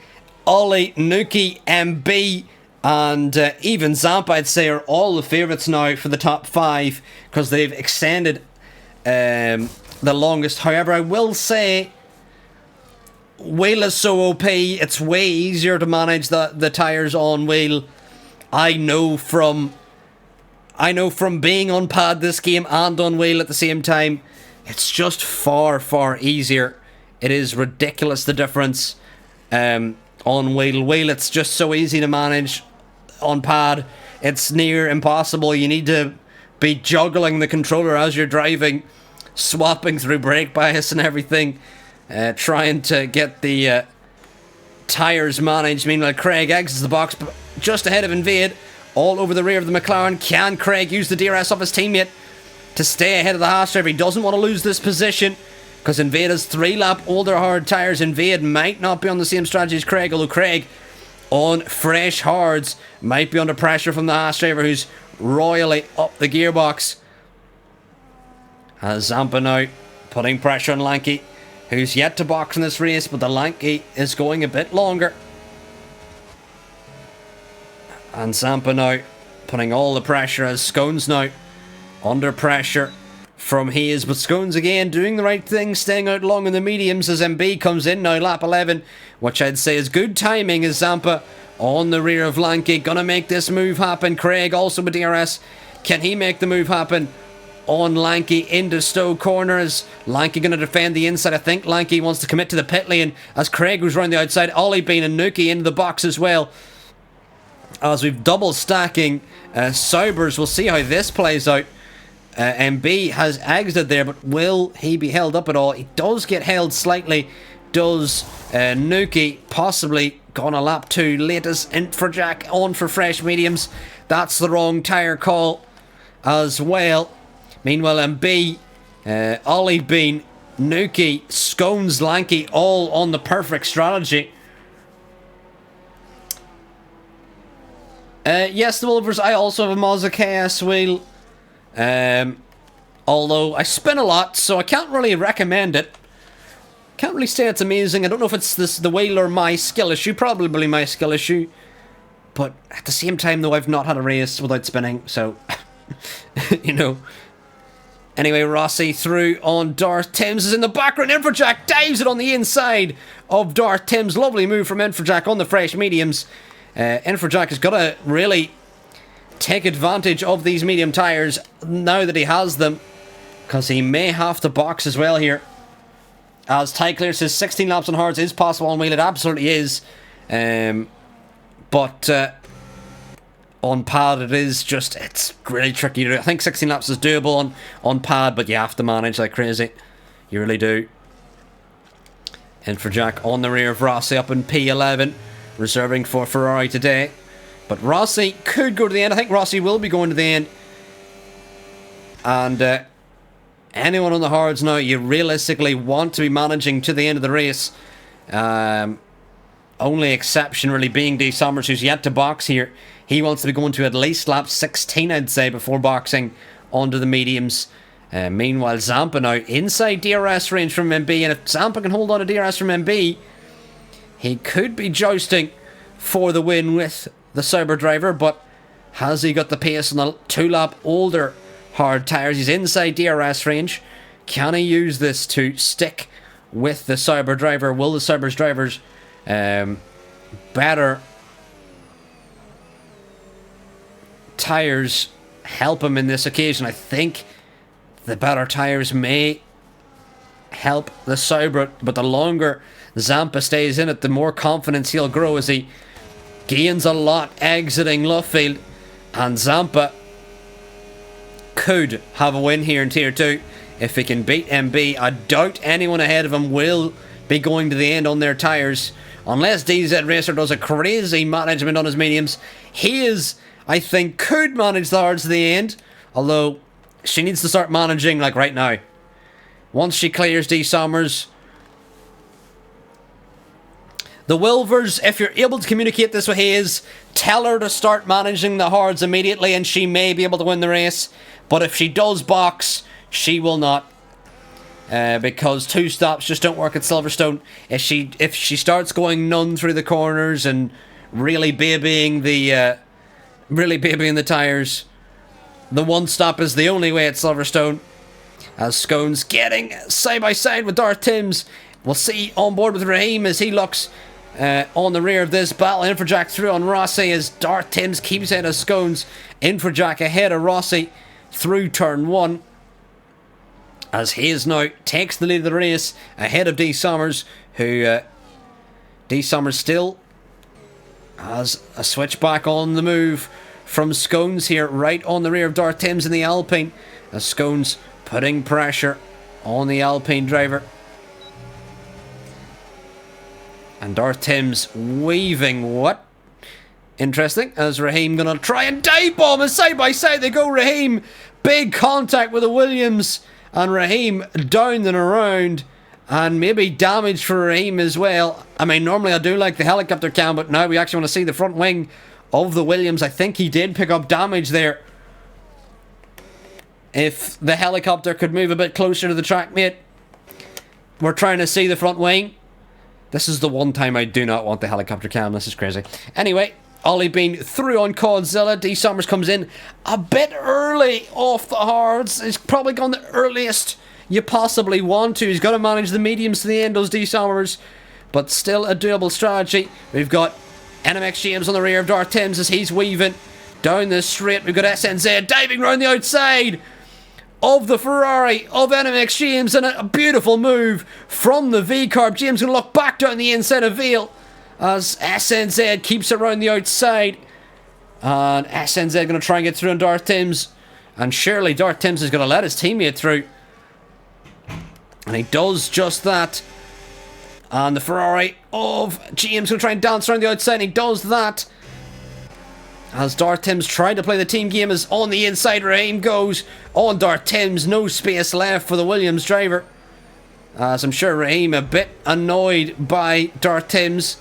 Ollie, Nuki, MB, and even Zampa, I'd say, are all the favourites now for the top 5 because they've extended the longest. However, I will say wheel is so OP, it's way easier to manage the tyres on wheel. I know from being on pad this game and on wheel at the same time, it's just far, far easier. It is ridiculous, the difference on wheel. Wheel, it's just so easy to manage. On pad, it's near impossible. You need to be juggling the controller as you're driving, swapping through brake bias and everything, trying to get the tyres managed. Meanwhile, Craig exits the box just ahead of Invade, all over the rear of the McLaren. Can Craig use the DRS off his teammate to stay ahead of the Haas driver? He doesn't want to lose this position because Invade has 3-lap older hard tyres. Invade might not be on the same strategy as Craig, although Craig on fresh hards might be under pressure from the Haas driver, who's royally up the gearbox. As Zampa now putting pressure on Lanky, who's yet to box in this race, but the Lanky is going a bit longer. And Zampa now putting all the pressure as Scones now under pressure from Hayes, but Scones again doing the right thing, staying out long in the mediums as MB comes in now, lap 11, which I'd say is good timing as Zampa on the rear of Lanky, gonna make this move happen. Craig also with DRS, can he make the move happen on Lanky into Stowe corners? Lanky gonna defend the inside. I think Lanky wants to commit to the pit lane as Craig goes around the outside. Ollie Bean and Nuki into the box as well. As we've double stacking Saubers, we'll see how this plays out. MB has exited there, but will he be held up at all? He does get held slightly. Does Nuki possibly gone a lap 2? Latest Infrajack on for fresh mediums. That's the wrong tyre call as well. Meanwhile, MB, Ollie Bean, Nuki, Scones, Lanky, all on the perfect strategy. Yes, the Wolvers, I also have a Mazda KS wheel. Although I spin a lot, so I can't really recommend it. Can't really say it's amazing. I don't know if it's the wheel or my skill issue. Probably my skill issue. But at the same time, though, I've not had a race without spinning, so you know. Anyway, Rossi through on Darth. Timms is in the background. Infrajack dives it on the inside of Darth. Timms, lovely move from Infrajack on the fresh mediums. Infrajack has got to really take advantage of these medium tyres now that he has them, because he may have to box as well here. As Ty Clear says, 16 laps on hards is possible on wheel. It absolutely is. But on pad it is just, it's really tricky. I think 16 laps is doable on pad, but you have to manage like crazy. You really do. Infrajack on the rear of Rossi up in P11, reserving for Ferrari today. But Rossi could go to the end. I think Rossi will be going to the end. And anyone on the hards now, you realistically want to be managing to the end of the race. Only exception really being D. Summers, who's yet to box here. He wants to be going to at least lap 16, I'd say, before boxing onto the mediums. Meanwhile, Zampa now inside DRS range from MB. And if Zampa can hold on to DRS from MB, he could be jousting for the win with the Sauber driver, but has he got the pace on the 2-lap older hard tyres? He's inside DRS range. Can he use this to stick with the Sauber driver? Will the Sauber's drivers better tyres help him in this occasion? I think the better tyres may help the Sauber, but the longer Zampa stays in it, the more confidence he'll grow as he gains a lot exiting Luffield. And Zampa could have a win here in Tier 2 if he can beat MB. I doubt anyone ahead of him will be going to the end on their tyres, unless DZ Racer does a crazy management on his mediums. He is, I think, could manage the hards to the end, although she needs to start managing like right now. Once she clears D Summers, the Wilvers, if you're able to communicate this with Hayes, tell her to start managing the hards immediately and she may be able to win the race. But if she does box, she will not. Because two stops just don't work at Silverstone. If she starts going none through the corners and really babying the tyres, the one stop is the only way at Silverstone. As Scones getting side by side with Darth Timms. We'll see on board with Raheem as he looks on the rear of this battle. Infrajack through on Rossi as Darth Timms keeps ahead of Scones. Infrajack ahead of Rossi through turn 1. As Hayes now takes the lead of the race ahead of D Summers, who D Summers still has a switchback on the move from Scones here, right on the rear of Darth Timms in the Alpine, as Scones putting pressure on the Alpine driver. And Darth Timms weaving what? Interesting, as Raheem gonna try and dive bomb, and side by side they go. Raheem, big contact with the Williams, and Raheem down and around, and maybe damage for Raheem as well. I mean, normally I do like the helicopter cam, but now we actually want to see the front wing of the Williams. I think he did pick up damage there. If the helicopter could move a bit closer to the track, mate. We're trying to see the front wing. This is the one time I do not want the helicopter cam. This is crazy. Anyway, Ollie Bean through on Codzilla. D Summers comes in a bit early off the hards. He's probably gone the earliest you possibly want to. He's got to manage the mediums to the end, those D Summers. But still a doable strategy. We've got NMX James on the rear of Darth Timms as he's weaving down the straight. We've got SNZ diving round the outside of the Ferrari of NMX James, and a beautiful move from the V-Carb. James going to look back down the inside of Veal as SNZ keeps it around the outside, and SNZ going to try and get through on Darth Timms, and surely Darth Timms is going to let his teammate through, and he does just that. And the Ferrari of James going to try and dance around the outside, and he does that. As Darth Timms tried to play the team game, as on the inside Raheem goes on Darth Timms. No space left for the Williams driver. As I'm sure Raheem a bit annoyed by Darth Timms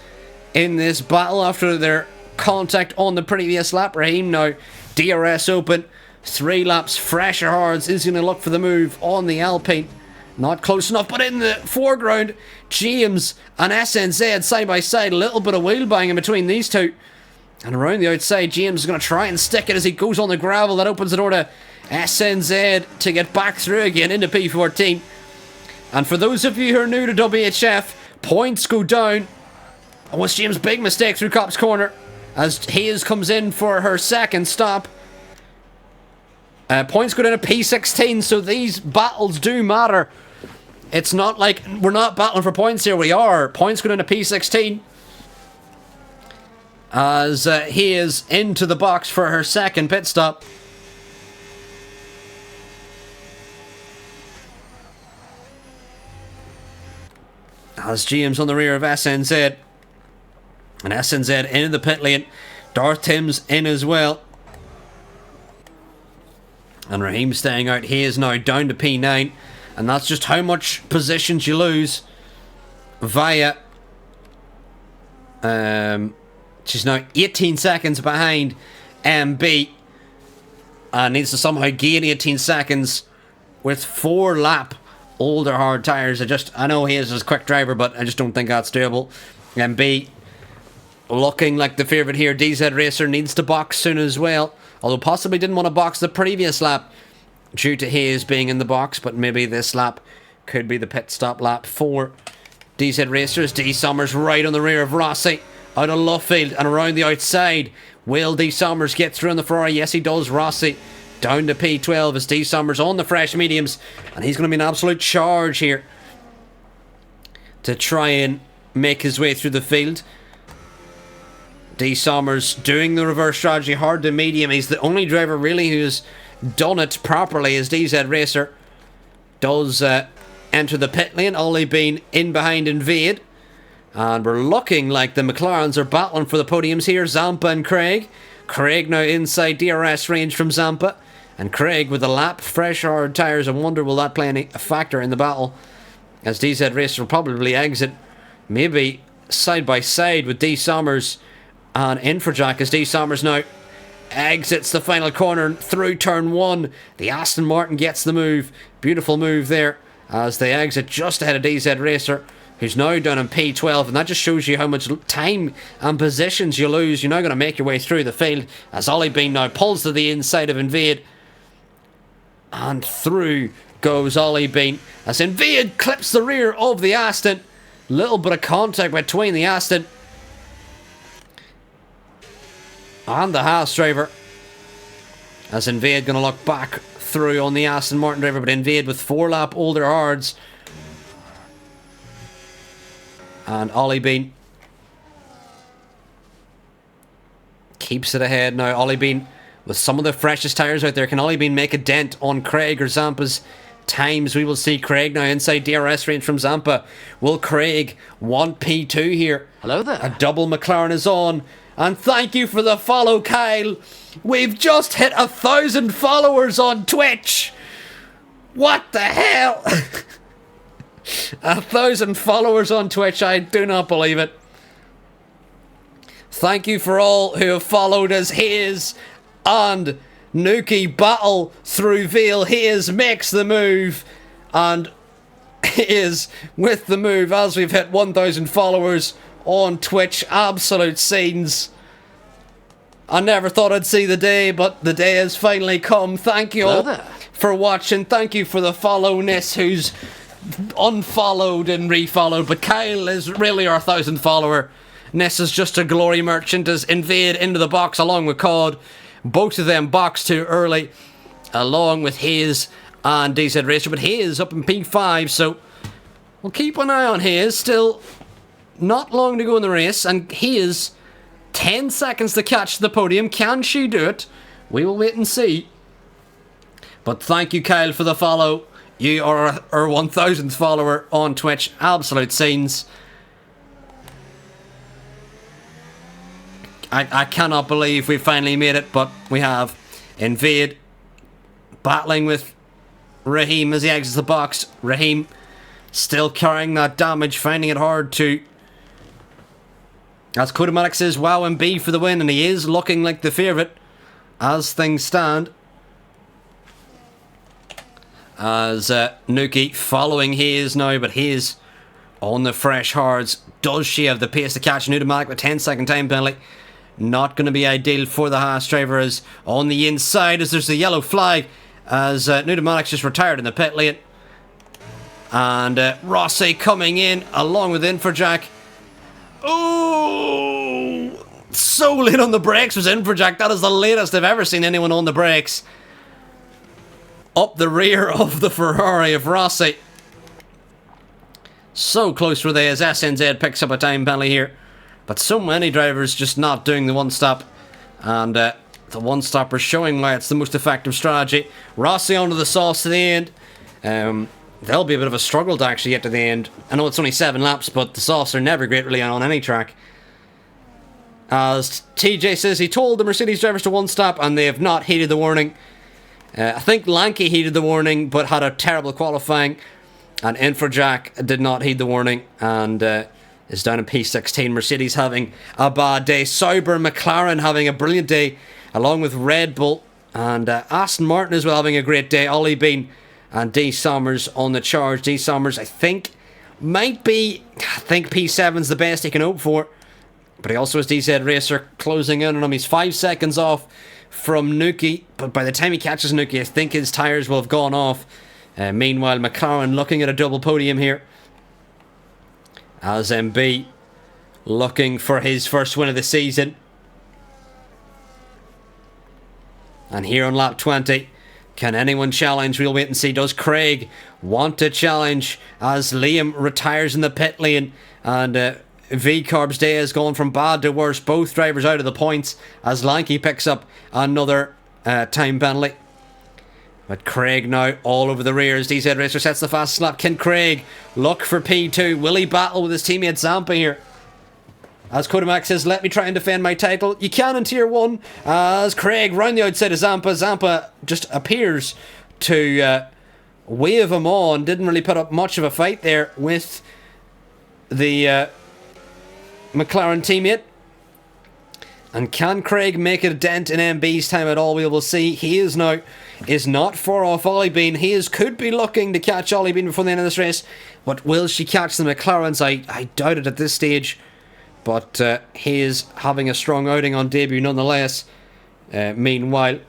in this battle after their contact on the previous lap. Raheem now DRS open. 3 laps fresher hards. Is going to look for the move on the Alpine. Not close enough, but in the foreground, James and SNZ side by side. A little bit of wheel banging between these two. And around the outside, James is going to try and stick it as he goes on the gravel. That opens the door to SNZ to get back through again into P14. And for those of you who are new to WHF, points go down. And was James' big mistake through Cop's corner as Hayes comes in for her second stop. Points go down to P16, so these battles do matter. It's not like we're not battling for points here. We are. Points go down to P16. As he is into the box for her second pit stop. As James on the rear of SNZ. And SNZ in the pit lane. Darth Timms in as well. And Raheem staying out. He is now down to P9. And that's just how much positions you lose via... She's now 18 seconds behind MB. And needs to somehow gain 18 seconds with 4 lap older hard tyres. I know he is a quick driver, but I just don't think that's doable. MB looking like the favourite here. DZ Racer needs to box soon as well. Although possibly didn't want to box the previous lap due to Hayes being in the box. But maybe this lap could be the pit stop lap for DZ Racers. D Summers right on the rear of Rossi. Out of Luffield and around the outside. Will D Summers get through on the Ferrari? Yes, he does. Rossi down to P12 as D Summers on the fresh mediums. And he's going to be an absolute charge here to try and make his way through the field. D. Somers doing the reverse strategy, hard to medium. He's the only driver really who's done it properly, as DZ Racer does enter the pit lane. Ollie Bean in behind Invade. And we're looking like the McLarens are battling for the podiums here. Zampa and Craig. Craig now inside DRS range from Zampa. And Craig with a lap, fresh hard tyres. I wonder will that play a factor in the battle, as DZ Racer will probably exit maybe side by side with D. Somers and Infrajack, as D. Somers now exits the final corner through turn 1. The Aston Martin gets the move. Beautiful move there as they exit just ahead of DZ Racer, who's now down in P12, and that just shows you how much time and positions you lose. You're now going to make your way through the field as Ollie Bean now pulls to the inside of Invade, and through goes Ollie Bean as Invade clips the rear of the Aston. Little bit of contact between the Aston and the Haas driver, as Invade going to look back through on the Aston Martin driver, but Invade with 4 lap older hards. And Ollie Bean keeps it ahead now. Ollie Bean with some of the freshest tyres out there. Can Ollie Bean make a dent on Craig or Zampa's times? We will see Craig now inside DRS range from Zampa. Will Craig want P2 here? Hello there. A double McLaren is on. And thank you for the follow, Kyle. We've just hit 1,000 followers on Twitch. What the hell? 1,000 followers on Twitch. I do not believe it. Thank you for all who have followed us. Hayes and Nuki battle through Vale. Hayes makes the move, and is with the move as we've hit 1,000 followers on Twitch. Absolute scenes. I never thought I'd see the day, but the day has finally come. Thank you all for watching. Thank you for the followness who's unfollowed and refollowed, but Kyle is really our 1,000th follower. Ness is just a glory merchant as Invade into the box along with COD. Both of them boxed too early, along with Hayes and DZ Racer, but Hayes up in P5, so we'll keep an eye on Hayes. Still not long to go in the race, and Hayes 10 seconds to catch the podium. Can she do it? We will wait and see. But thank you, Kyle, for the follow. You are our 1,000th follower on Twitch. Absolute scenes. I cannot believe we finally made it, but we have. Invade battling with Raheem as he exits the box. Raheem still carrying that damage, finding it hard to... As Kodamatic says, wow, MB for the win, and he is looking like the favourite as things stand. As Nuki following Hayes now, but Hayes on the fresh hards. Does she have the pace to catch Nudomatic with 10-second time penalty? Not going to be ideal for the Haas driver, as on the inside as there's the yellow flag as Nudomatic's just retired in the pit lane. And Rossi coming in along with Infrajack. Oh, so late on the brakes was Infrajack. That is the latest I've ever seen anyone on the brakes. Up the rear of the Ferrari of Rossi. So close were they as SNZ picks up a time penalty here. But so many drivers just not doing the one-stop. And the one-stopper showing why it's the most effective strategy. Rossi onto the sauce to the end. There'll be a bit of a struggle to actually get to the end. I know it's only 7 laps, but the softs are never great really on any track. As TJ says, he told the Mercedes drivers to one-stop and they have not heeded the warning. I think Lanky heeded the warning, but had a terrible qualifying. And Infrajack did not heed the warning and is down in P16. Mercedes having a bad day. Sauber McLaren having a brilliant day, along with Red Bull. And Aston Martin as well having a great day. Ollie Bean and D. Somers on the charge. D. Somers, I think P7's the best he can hope for. But he also has DZ Racer closing in on him. He's 5 seconds off from Nuki, but by the time he catches Nuki, I think his tyres will have gone off. Meanwhile, McLaren looking at a double podium here, as MB looking for his first win of the season. And here on lap 20, Can anyone challenge? We'll wait and see. Does Craig want to challenge as Liam retires in the pit lane? And V-Carb's day has gone from bad to worse. Both drivers out of the points as Lanky picks up another time penalty. But Craig now all over the rear as DZ Racer sets the fast slap. Can Craig look for P2? Will he battle with his teammate Zampa here? As Kodamax says, let me try and defend my title. You can in Tier 1. As Craig round the outside of Zampa. Zampa just appears to wave him on. Didn't really put up much of a fight there with the McLaren teammate. And can Craig make a dent in MB's time at all? We will see. He is not far off Ollie Bean. He could be looking to catch Ollie Bean before the end of this race. But will she catch the McLarens? I doubt it at this stage. But he is having a strong outing on debut nonetheless. Meanwhile,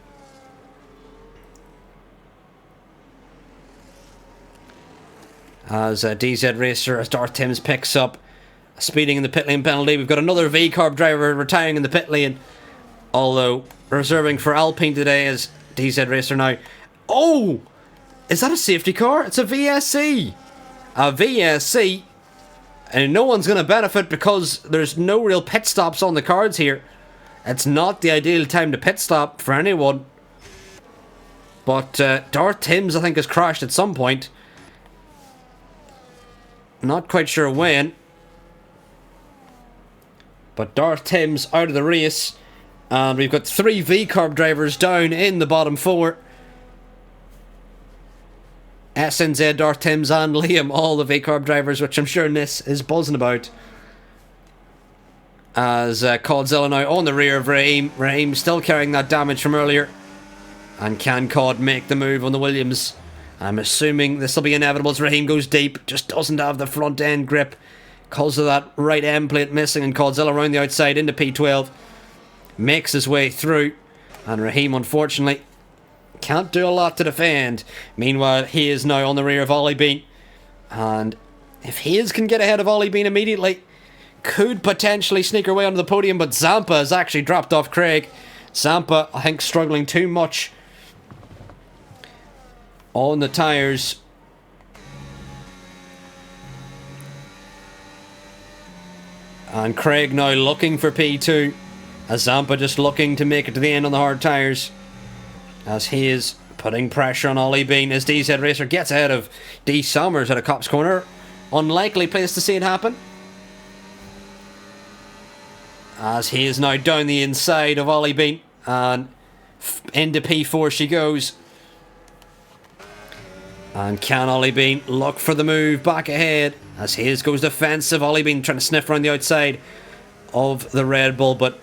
as DZ Racer, as Darth Timms picks up speeding in the pit lane penalty, we've got another V-Carb driver retiring in the pit lane. Although reserving for Alpine today as DZ Racer now. Oh! Is that a safety car? It's a VSC! A VSC. And no one's going to benefit because there's no real pit stops on the cards here. It's not the ideal time to pit stop for anyone. But Darth Timms, I think, has crashed at some point. Not quite sure when. But Darth Timms out of the race. And we've got 3 V-Carb drivers down in the bottom 4. SNZ, Darth Timms and Liam, all the V-Carb drivers, which I'm sure Nis is buzzing about. As Codzilla now on the rear of Raheem. Raheem still carrying that damage from earlier. And can Cod make the move on the Williams? I'm assuming this will be inevitable as Raheem goes deep. Just doesn't have the front end grip because of that right end plate missing. And Codzilla around the outside into P12. Makes his way through. And Raheem, unfortunately, can't do a lot to defend. Meanwhile, he is now on the rear of Ollie Bean. And if Hayes can get ahead of Ollie Bean immediately, could potentially sneak her way onto the podium. But Zampa has actually dropped off Craig. Zampa, I think, struggling too much on the tyres. And Craig now looking for P2. As Zampa just looking to make it to the end on the hard tyres. As he is putting pressure on Ollie Bean as DZ Racer gets ahead of D Summers at a Cops Corner. Unlikely place to see it happen. As he is now down the inside of Ollie Bean. And into P4 she goes. And can Ollie Bean look for the move back ahead? As Hayes goes defensive. Ollie Bean trying to sniff around the outside of the Red Bull. But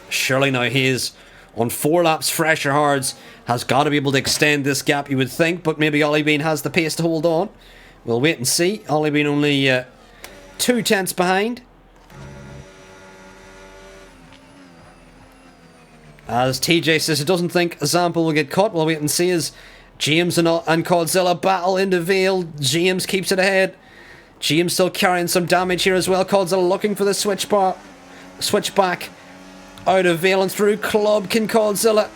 surely now Hayes, on 4 laps fresh or hards, has got to be able to extend this gap, you would think. But maybe Ollie Bean has the pace to hold on. We'll wait and see. Ollie Bean only 2 tenths behind. As TJ says he doesn't think Zampa will get caught. We'll wait and see as James and Codzilla battle into Vale. James keeps it ahead. James still carrying some damage here as well. Codzilla looking for the switch back out of Vale and through Club. Can Codzilla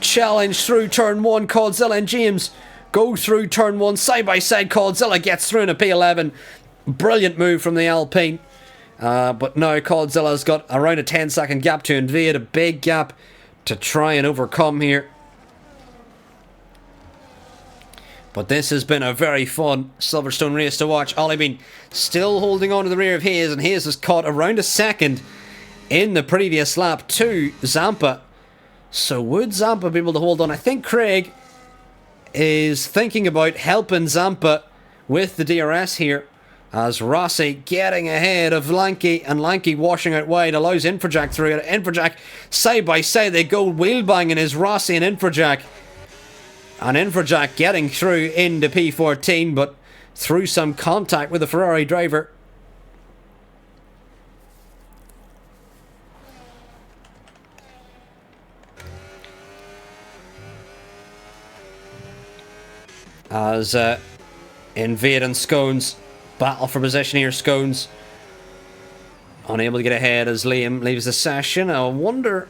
challenge through turn 1? Codzilla and James go through turn 1 side by side. Codzilla gets through in a P11. Brilliant move from the Alpine. But now Codzilla's got around a 10-second gap to invade. A big gap to try and overcome here. But this has been a very fun Silverstone race to watch. Ollie Bean still holding on to the rear of Hayes, and Hayes has caught around a second in the previous lap to Zampa. So would Zampa be able to hold on? I think Craig is thinking about helping Zampa with the DRS here, as Rossi getting ahead of Lanky, and Lanky washing out wide allows Infrajack through. Infrajack side by side they go, wheel banging is Rossi and Infrajack. And Infrajack getting through into P14, but through some contact with the Ferrari driver. As Invade and Scones battle for position here. Scones unable to get ahead as Liam leaves the session. I wonder,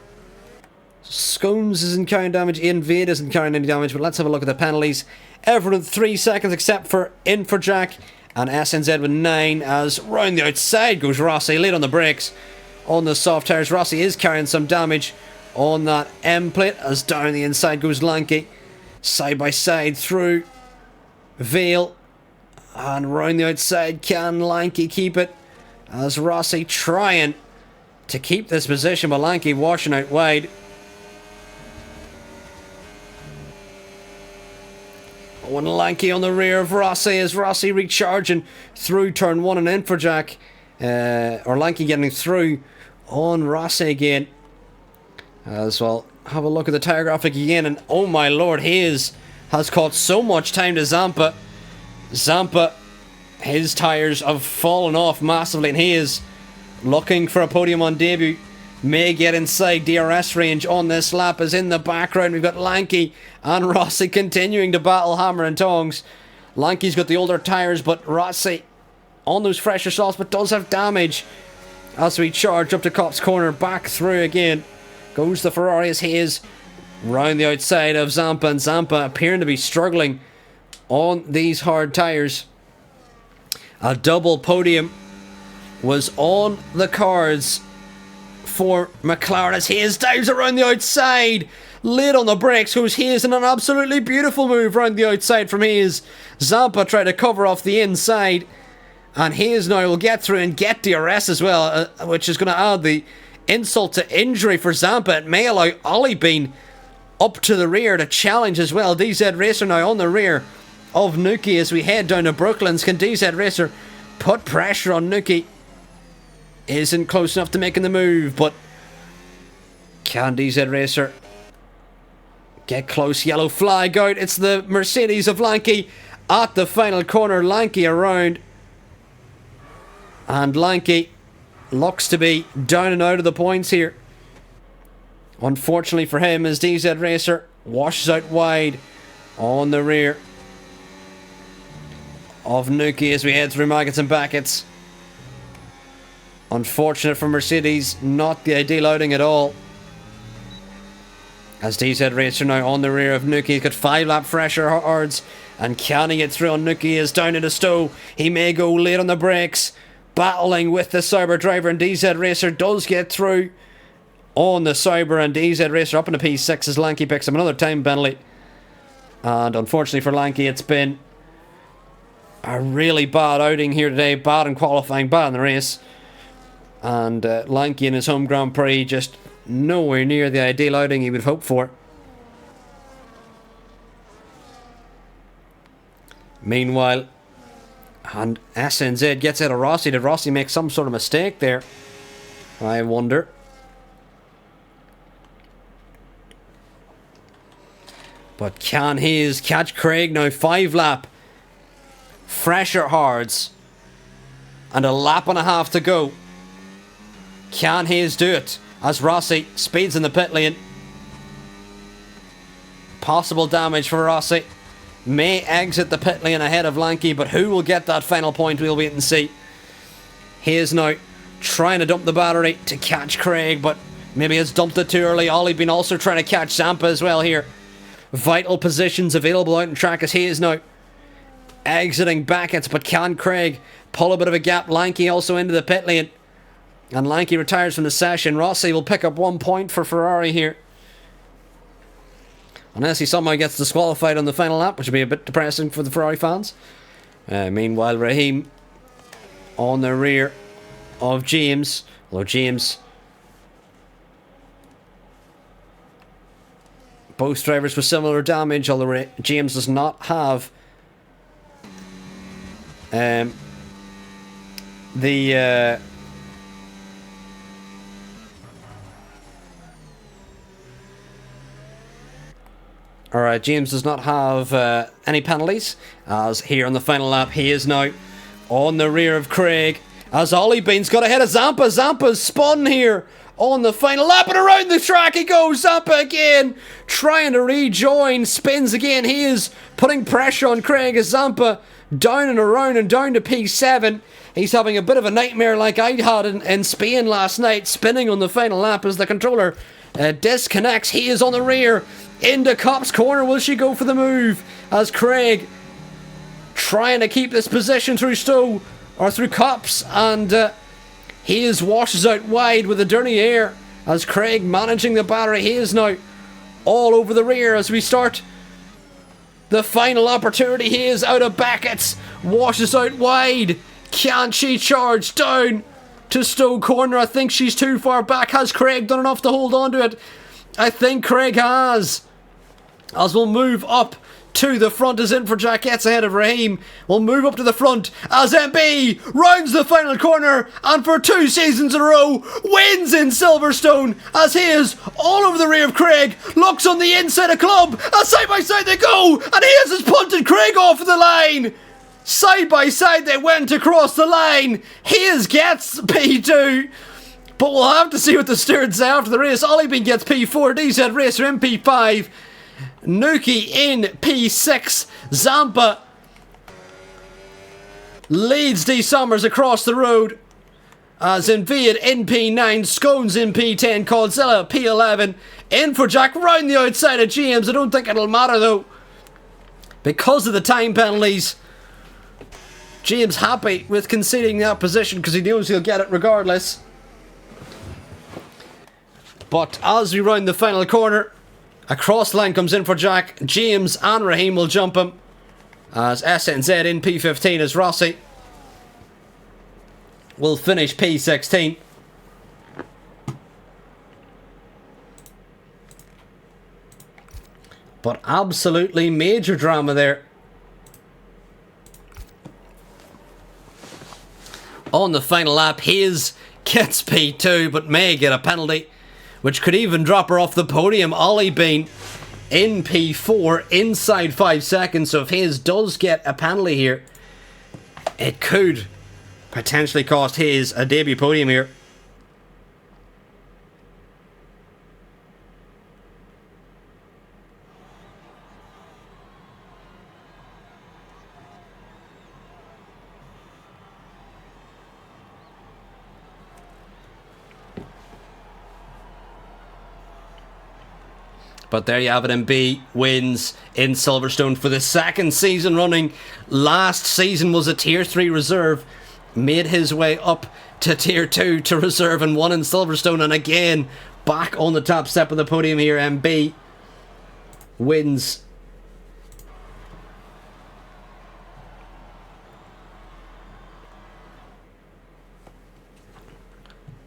Scones isn't carrying damage. Invade isn't carrying any damage. But let's have a look at the penalties. Everyone 3 seconds except for Infrajack. And SNZ with 9 as round the outside goes Rossi. Late on the brakes. On the soft tires. Rossi is carrying some damage on that M plate. As down the inside goes Lanky. Side by side through Vale. And round the outside. Can Lanky keep it? As Rossi trying to keep this position. But Lanky washing out wide. Owen Lanky on the rear of Rossi as Rossi recharging through turn 1 and Infrajack. Or Lanky getting through on Rossi again. As well, have a look at the tyre graphic again, and oh my lord, has caught so much time to Zampa. Zampa, his tyres have fallen off massively, and he is looking for a podium on debut. May get inside DRS range on this lap. As in the background we've got Lanky and Rossi continuing to battle hammer and tongs. Lanky's got the older tyres, but Rossi on those fresher softs, but does have damage. As we charge up to Copse Corner, back through again goes the Ferrari as he is round the outside of Zampa, and Zampa appearing to be struggling on these hard tyres. A double podium was on the cards for McLaren as Hayes dives around the outside. Late on the brakes goes Hayes in an absolutely beautiful move round the outside from Hayes. Zampa tried to cover off the inside, and Hayes now will get through and get DRS as well, which is going to add the insult to injury for Zampa. It may allow Ollie Bean up to the rear to challenge as well. DZ Racer now on the rear of Nuki as we head down to Brooklands. Can DZ Racer put pressure on Nuki? Isn't close enough to making the move, but can DZ Racer get close? Yellow flag out. It's the Mercedes of Lanky at the final corner. Lanky around, and Lanky looks to be down and out of the points here. Unfortunately for him, as DZ Racer washes out wide on the rear of Nuki as we head through Maggots and Backets. Unfortunate for Mercedes, not the ideal outing at all. As DZ Racer now on the rear of Nuki. He's got 5 lap fresher hards, and can he get through on Nuki? Is down into Stowe. He may go late on the brakes, battling with the Cyber driver, and DZ Racer does get through on the Cyber, and DZ Racer up in the P6 as Lanky picks him another time penalty. And unfortunately for Lanky, it's been a really bad outing here today. Bad in qualifying, bad in the race. And Lanky in his home Grand Prix just nowhere near the ideal outing he would hope for. Meanwhile, and SNZ gets out of Rossi. Did Rossi make some sort of mistake there? I wonder. But can Hayes catch Craig now? 5 lap fresher hards and a lap and a half to go. Can Hayes do it as Rossi speeds in the pit lane? Possible damage for Rossi. May exit the pit lane ahead of Lanky, but who will get that final point? We'll wait and see. Hayes now trying to dump the battery to catch Craig, but maybe has dumped it too early. Ollie been also trying to catch Zampa as well here. Vital positions available out in track as Hayes now exiting Backets, but can Craig pull a bit of a gap? Lanky also into the pit lane, and Lanky retires from the session. Rossi will pick up 1 point for Ferrari here, unless he somehow gets disqualified on the final lap, which would be a bit depressing for the Ferrari fans. Meanwhile, Raheem on the rear of James, although James, both drivers with similar damage, although James does not have Alright, James does not have any penalties, as here on the final lap he is now on the rear of Craig, as Ollie Bean's got ahead of Zampa. Zampa's spun here on the final lap, and around the track he goes. Zampa again trying to rejoin, spins again. He is putting pressure on Craig as Zampa down and around and down to P7. He's having a bit of a nightmare like I had in Spain last night, spinning on the final lap as the controller disconnects. He is on the rear. Into Kopp's corner. Will she go for the move? As Craig trying to keep this position through Stowe, or through Kopp's, and he is washes out wide with a dirty air. As Craig managing the battery, he is now all over the rear as we start the final opportunity. He is out of Beckett's, washes out wide. Can she charge down to Stowe corner? I think she's too far back. Has Craig done enough to hold on to it? I think Craig has. As we'll move up to the front as Infrajack gets ahead of Raheem. We'll move up to the front as MB rounds the final corner and for 2 seasons in a row wins in Silverstone as he is all over the rear of Craig, looks on the inside of Club as side by side they go and he has punted Craig off the line. Side by side they went across the line. Hayes gets P2. But we'll have to see what the stewards say after the race. Ollie Bean gets P4, DZ Racer in P5. Nuki in P6. Zampa leads D Summers across the road. As Inviad in P9. Scones in P10. Coldzilla P11. Infrajack round the outside of James. I don't think it'll matter though, because of the time penalties. James happy with conceding that position because he knows he'll get it regardless. But as we round the final corner, across the line comes Infrajack. James and Raheem will jump him. As SNZ in P15 as Rossi will finish P16. But absolutely major drama there. On the final lap, Hayes gets P2 but may get a penalty, which could even drop her off the podium. Ollie Bean in P4 inside 5 seconds. So if Hayes does get a penalty here, it could potentially cost Hayes a debut podium here. But there you have it, MB wins in Silverstone for the second season running. Last season was a Tier 3 reserve. Made his way up to Tier 2 to reserve and won in Silverstone. And again, back on the top step of the podium here, MB wins.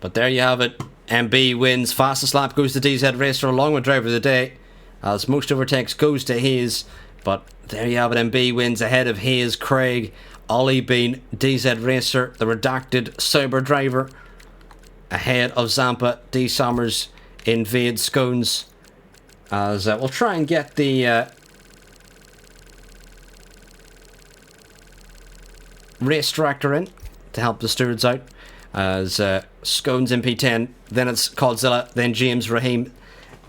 But there you have it. MB wins. Fastest lap goes to DZ Racer along with Driver of the Day, as most overtakes goes to Hayes. But there you have it. MB wins ahead of Hayes, Craig, Ollie Bean, DZ Racer, the redacted Cyber Driver, ahead of Zampa, D Summers, Invade, Scones. As we'll try and get the race director in to help the stewards out. As Scones in P10, then it's Coldzilla, then James, Raheem,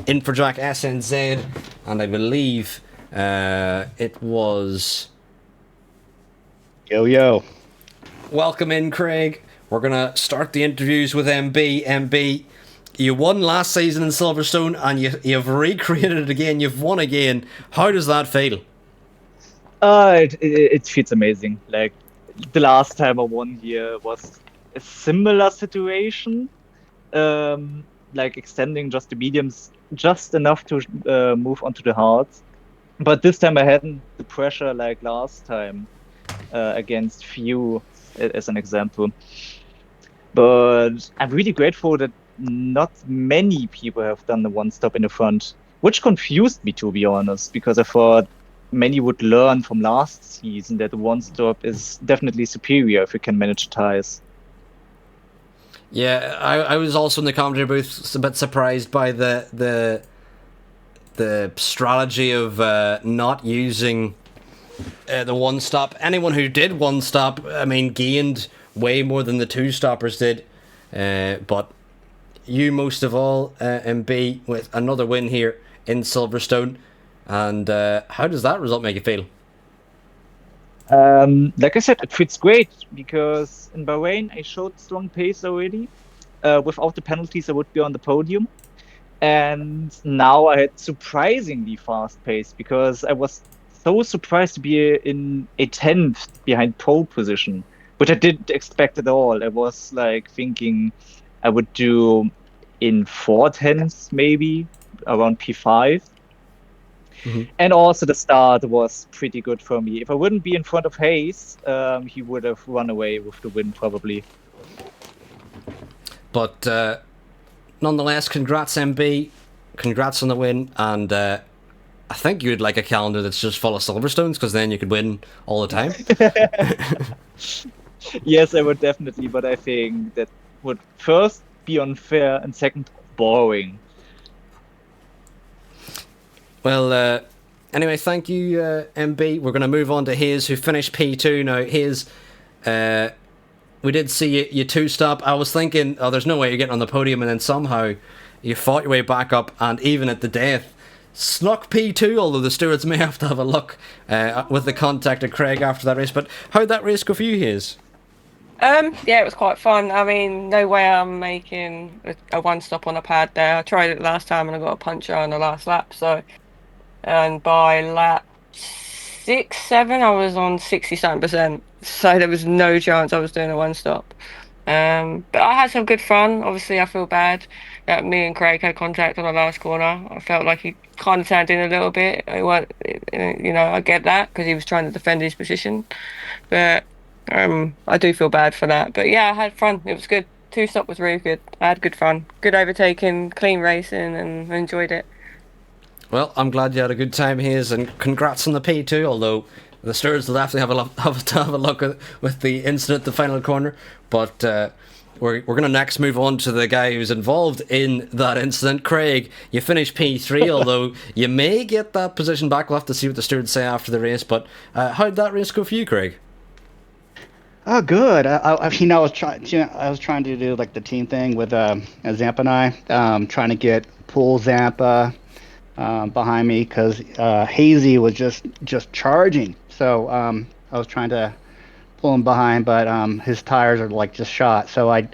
Infrajack, SNZ, and I believe it was... Yo. Welcome in, Craig. We're going to start the interviews with MB. MB, you won last season in Silverstone and you've recreated it again. You've won again. How does that feel? It feels amazing. Like, the last time I won here was a similar situation, like extending just the mediums just enough to move onto the hards. But this time I hadn't the pressure like last time against Few, as an example. But I'm really grateful that not many people have done the one stop in the front, which confused me, to be honest, because I thought many would learn from last season that the one stop is definitely superior if you can manage ties. Yeah, I was also in the commentary booth a bit surprised by the strategy of not using the one stop. Anyone who did one stop, I mean, gained way more than the two stoppers did. But you most of all, MB, with another win here in Silverstone. And how does that result make you feel? Like I said, it fits great because in Bahrain I showed strong pace already. Without the penalties, I would be on the podium. And now I had surprisingly fast pace because I was so surprised to be in a 10th behind pole position, which I didn't expect at all. I was like thinking I would do in 4/10ths maybe around P5. And also the start was pretty good for me. If I wouldn't be in front of Hayes, he would have run away with the win probably. But nonetheless, congrats MB, congrats on the win, and I think you'd like a calendar that's just full of Silverstones, because then you could win all the time. Yes, I would definitely, but I think that would first be unfair and second boring. Well, anyway, thank you, MB. We're going to move on to Hayes, who finished P2. Now, Hayes, we did see you two-stop. I was thinking, oh, there's no way you're getting on the podium, and then somehow you fought your way back up, and even at the death, snuck P2, although the stewards may have to have a look with the contact of Craig after that race. But how'd that race go for you, Hayes? Yeah, it was quite fun. I mean, no way I'm making a one-stop on a pad there. I tried it last time and I got a puncher on the last lap, so... And by lap 6, 7, I was on 60-something%. So there was no chance I was doing a one-stop. But I had some good fun. Obviously, I feel bad that me and Craig had contact on the last corner. I felt like he kind of turned in a little bit. I get that because he was trying to defend his position. But I do feel bad for that. But yeah, I had fun. It was good. Two-stop was really good. I had good fun. Good overtaking, clean racing, and enjoyed it. Well, I'm glad you had a good time, Hayes, and congrats on the P2, although the stewards will definitely have a look with the incident at the final corner. But we're going to next move on to the guy who's involved in that incident. Craig, you finished P3, although you may get that position back. We'll have to see what the stewards say after the race. But how did that race go for you, Craig? Oh, good. I was trying to do like the team thing with Zampa and I, trying to get Pool Zampa behind me because Hazy was just charging. So I was trying to pull him behind, but his tires are like just shot. So I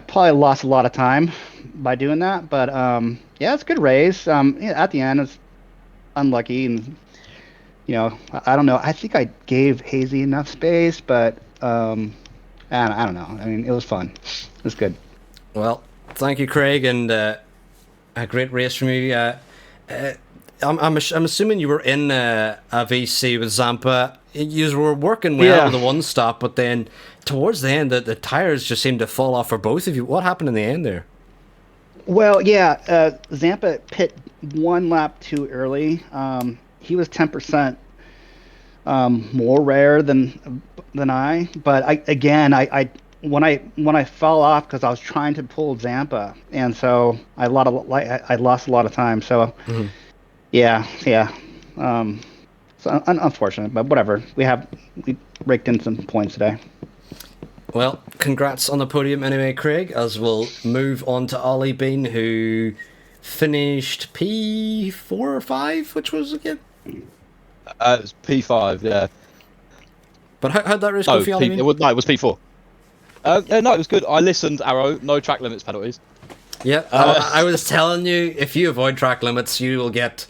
probably lost a lot of time by doing that. But yeah, it's a good race. At the end, it's unlucky, and I don't know. I think I gave Hazy enough space, but I don't know. I mean, it was fun. It was good. Well, thank you, Craig, and a great race from you. I'm assuming you were in a VC with Zampa. You were working well with the one stop, but then towards the end, the tires just seemed to fall off for both of you. What happened in the end there? Well, yeah, Zampa pit one lap too early. He was 10% more rare than I. But I when I fell off because I was trying to pull Zampa, and so I lost a lot of time. So yeah. So unfortunate, but whatever. We raked in some points today. Well, congrats on the podium anyway, Craig, as we'll move on to Ollie Bean, who finished P4 or 5, which was again? It was P5, yeah. But how'd that race go for you, Ollie Bean? It was P4. No, it was good. I listened, Arrow, no track limits penalties. Yeah, I was telling you, if you avoid track limits, you will get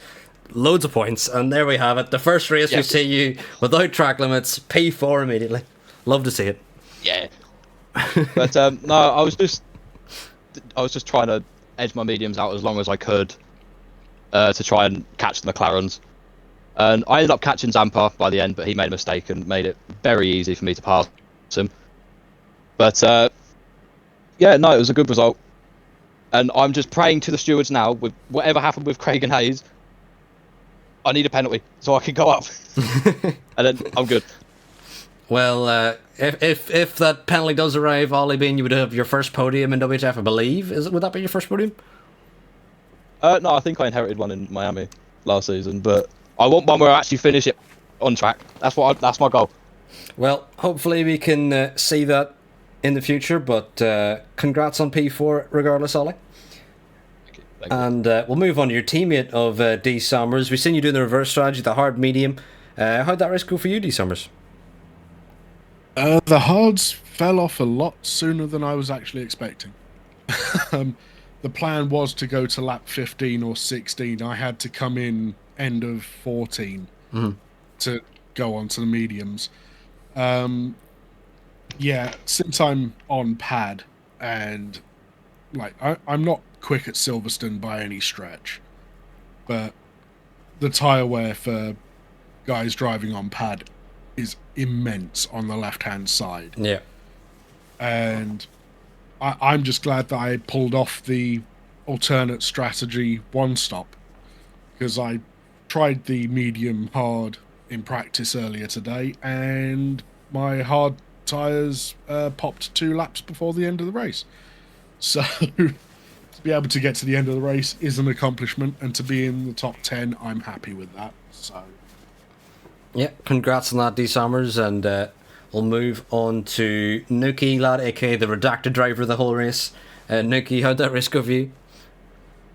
loads of points, and there we have it. The first race we see you without track limits, P4 immediately. Love to see it. Yeah. But no, I was just trying to edge my mediums out as long as I could to try and catch the McLarens. And I ended up catching Zampa by the end, but he made a mistake and made it very easy for me to pass him. But yeah, no, it was a good result. And I'm just praying to the stewards now, with whatever happened with Craig and Hayes, I need a penalty so I can go up. And then I'm good. Well, if that penalty does arrive, Ollie Bean, you would have your first podium in WTF, I believe. Would that be your first podium? No, I think I inherited one in Miami last season, but I want one where I actually finish it on track. That's my goal. Well, hopefully we can see that in the future, but congrats on P4 regardless, Ollie. Thank you. And we'll move on to your teammate of D Summers. We've seen you doing the reverse strategy, the hard medium. How'd that race go for you, D Summers? The hards fell off a lot sooner than I was actually expecting. The the plan was to go to lap 15 or 16. I had to come in end of 14 to go on to the mediums. Yeah, since I'm on pad and like I'm not quick at Silverstone by any stretch, but the tyre wear for guys driving on pad is immense on the left-hand side. Yeah. And I'm just glad that I pulled off the alternate strategy one stop, because I tried the medium hard in practice earlier today, and my hard tyres popped 2 laps before the end of the race. So to be able to get to the end of the race is an accomplishment, and to be in the top 10, I'm happy with that. So yeah, congrats on that, D Summers, and we'll move on to Nuki, lad, aka the redacted driver of the whole race. Nuki, how'd that race go for you?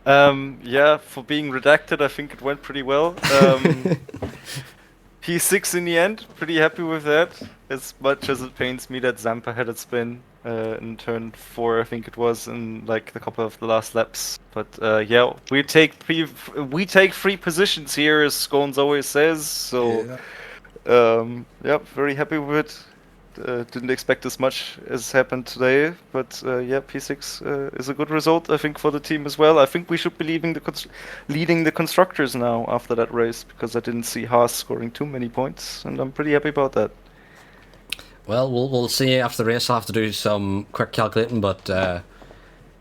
Yeah, for being redacted, I think it went pretty well. P6 in the end, pretty happy with that. As much as it pains me that Zampa had it spin in turn 4, I think it was, in like a couple of the last laps. But yeah, we take 3 positions here, as Scones always says. So yeah, very happy with it. Didn't expect as much as happened today, but yeah, P6 is a good result, I think, for the team as well. I think we should be leading the constructors now after that race, because I didn't see Haas scoring too many points, and I'm pretty happy about that. Well, we'll see after the race. I'll have to do some quick calculating, but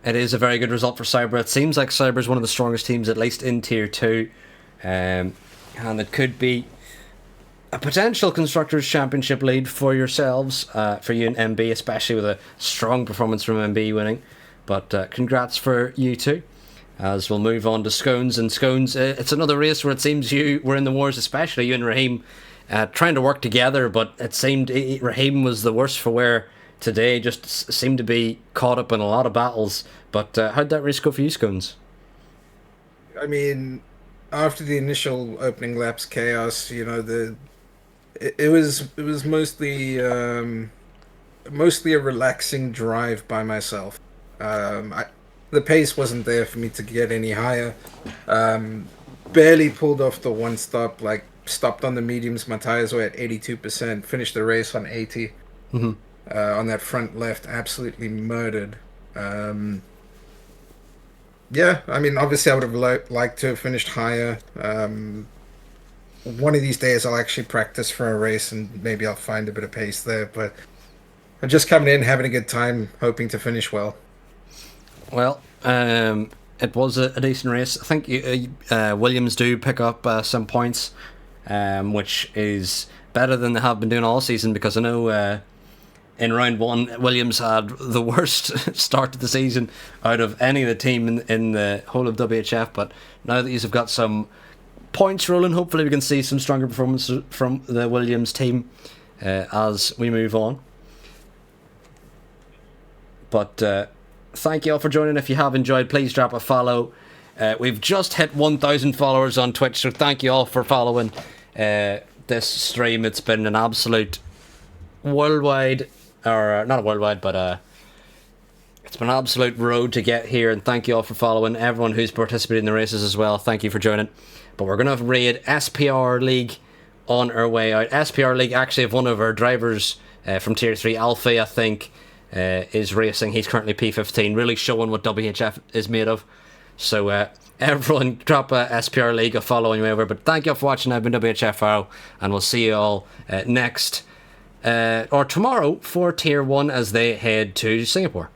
it is a very good result for Cyber. It seems like Cyber is one of the strongest teams, at least in Tier 2, and it could be a potential Constructors' Championship lead for yourselves, for you and MB, especially with a strong performance from MB winning. But congrats for you two, as we'll move on to Scones. And Scones, it's another race where it seems you were in the wars, especially you and Raheem, trying to work together, but it seemed Raheem was the worst for wear today, just seemed to be caught up in a lot of battles. But how'd that race go for you, Scones? I mean, after the initial opening laps chaos, you know, it was mostly a relaxing drive by myself. The pace wasn't there for me to get any higher. Barely pulled off the one stop, like stopped on the mediums. My tires were at 82%. Finished the race on 80. On that front left, absolutely murdered. Yeah, I mean, obviously I would have liked to have finished higher. One of these days I'll actually practice for a race and maybe I'll find a bit of pace there, but I'm just coming in, having a good time, hoping to finish well. Well, it was a decent race. I think Williams do pick up some points, which is better than they have been doing all season, because I know in round 1 Williams had the worst start to the season out of any of the team in the whole of WHF, but now that you've got some points rolling, hopefully we can see some stronger performances from the Williams team as we move on. But thank you all for joining. If you have enjoyed, please drop a follow. We've just hit 1,000 followers on Twitch, so thank you all for following this stream. It's been an absolute worldwide, or not worldwide, but it's been an absolute road to get here, and thank you all for following. Everyone who's participated in the races as well, thank you for joining. But we're going to raid SPR League on our way out. SPR League actually have one of our drivers from Tier 3, Alfie, I think, is racing. He's currently P15, really showing what WHF is made of. So everyone drop a SPR League a follow on your way over. But thank you all for watching. I've been WHFRO, and we'll see you all next or tomorrow for Tier 1 as they head to Singapore.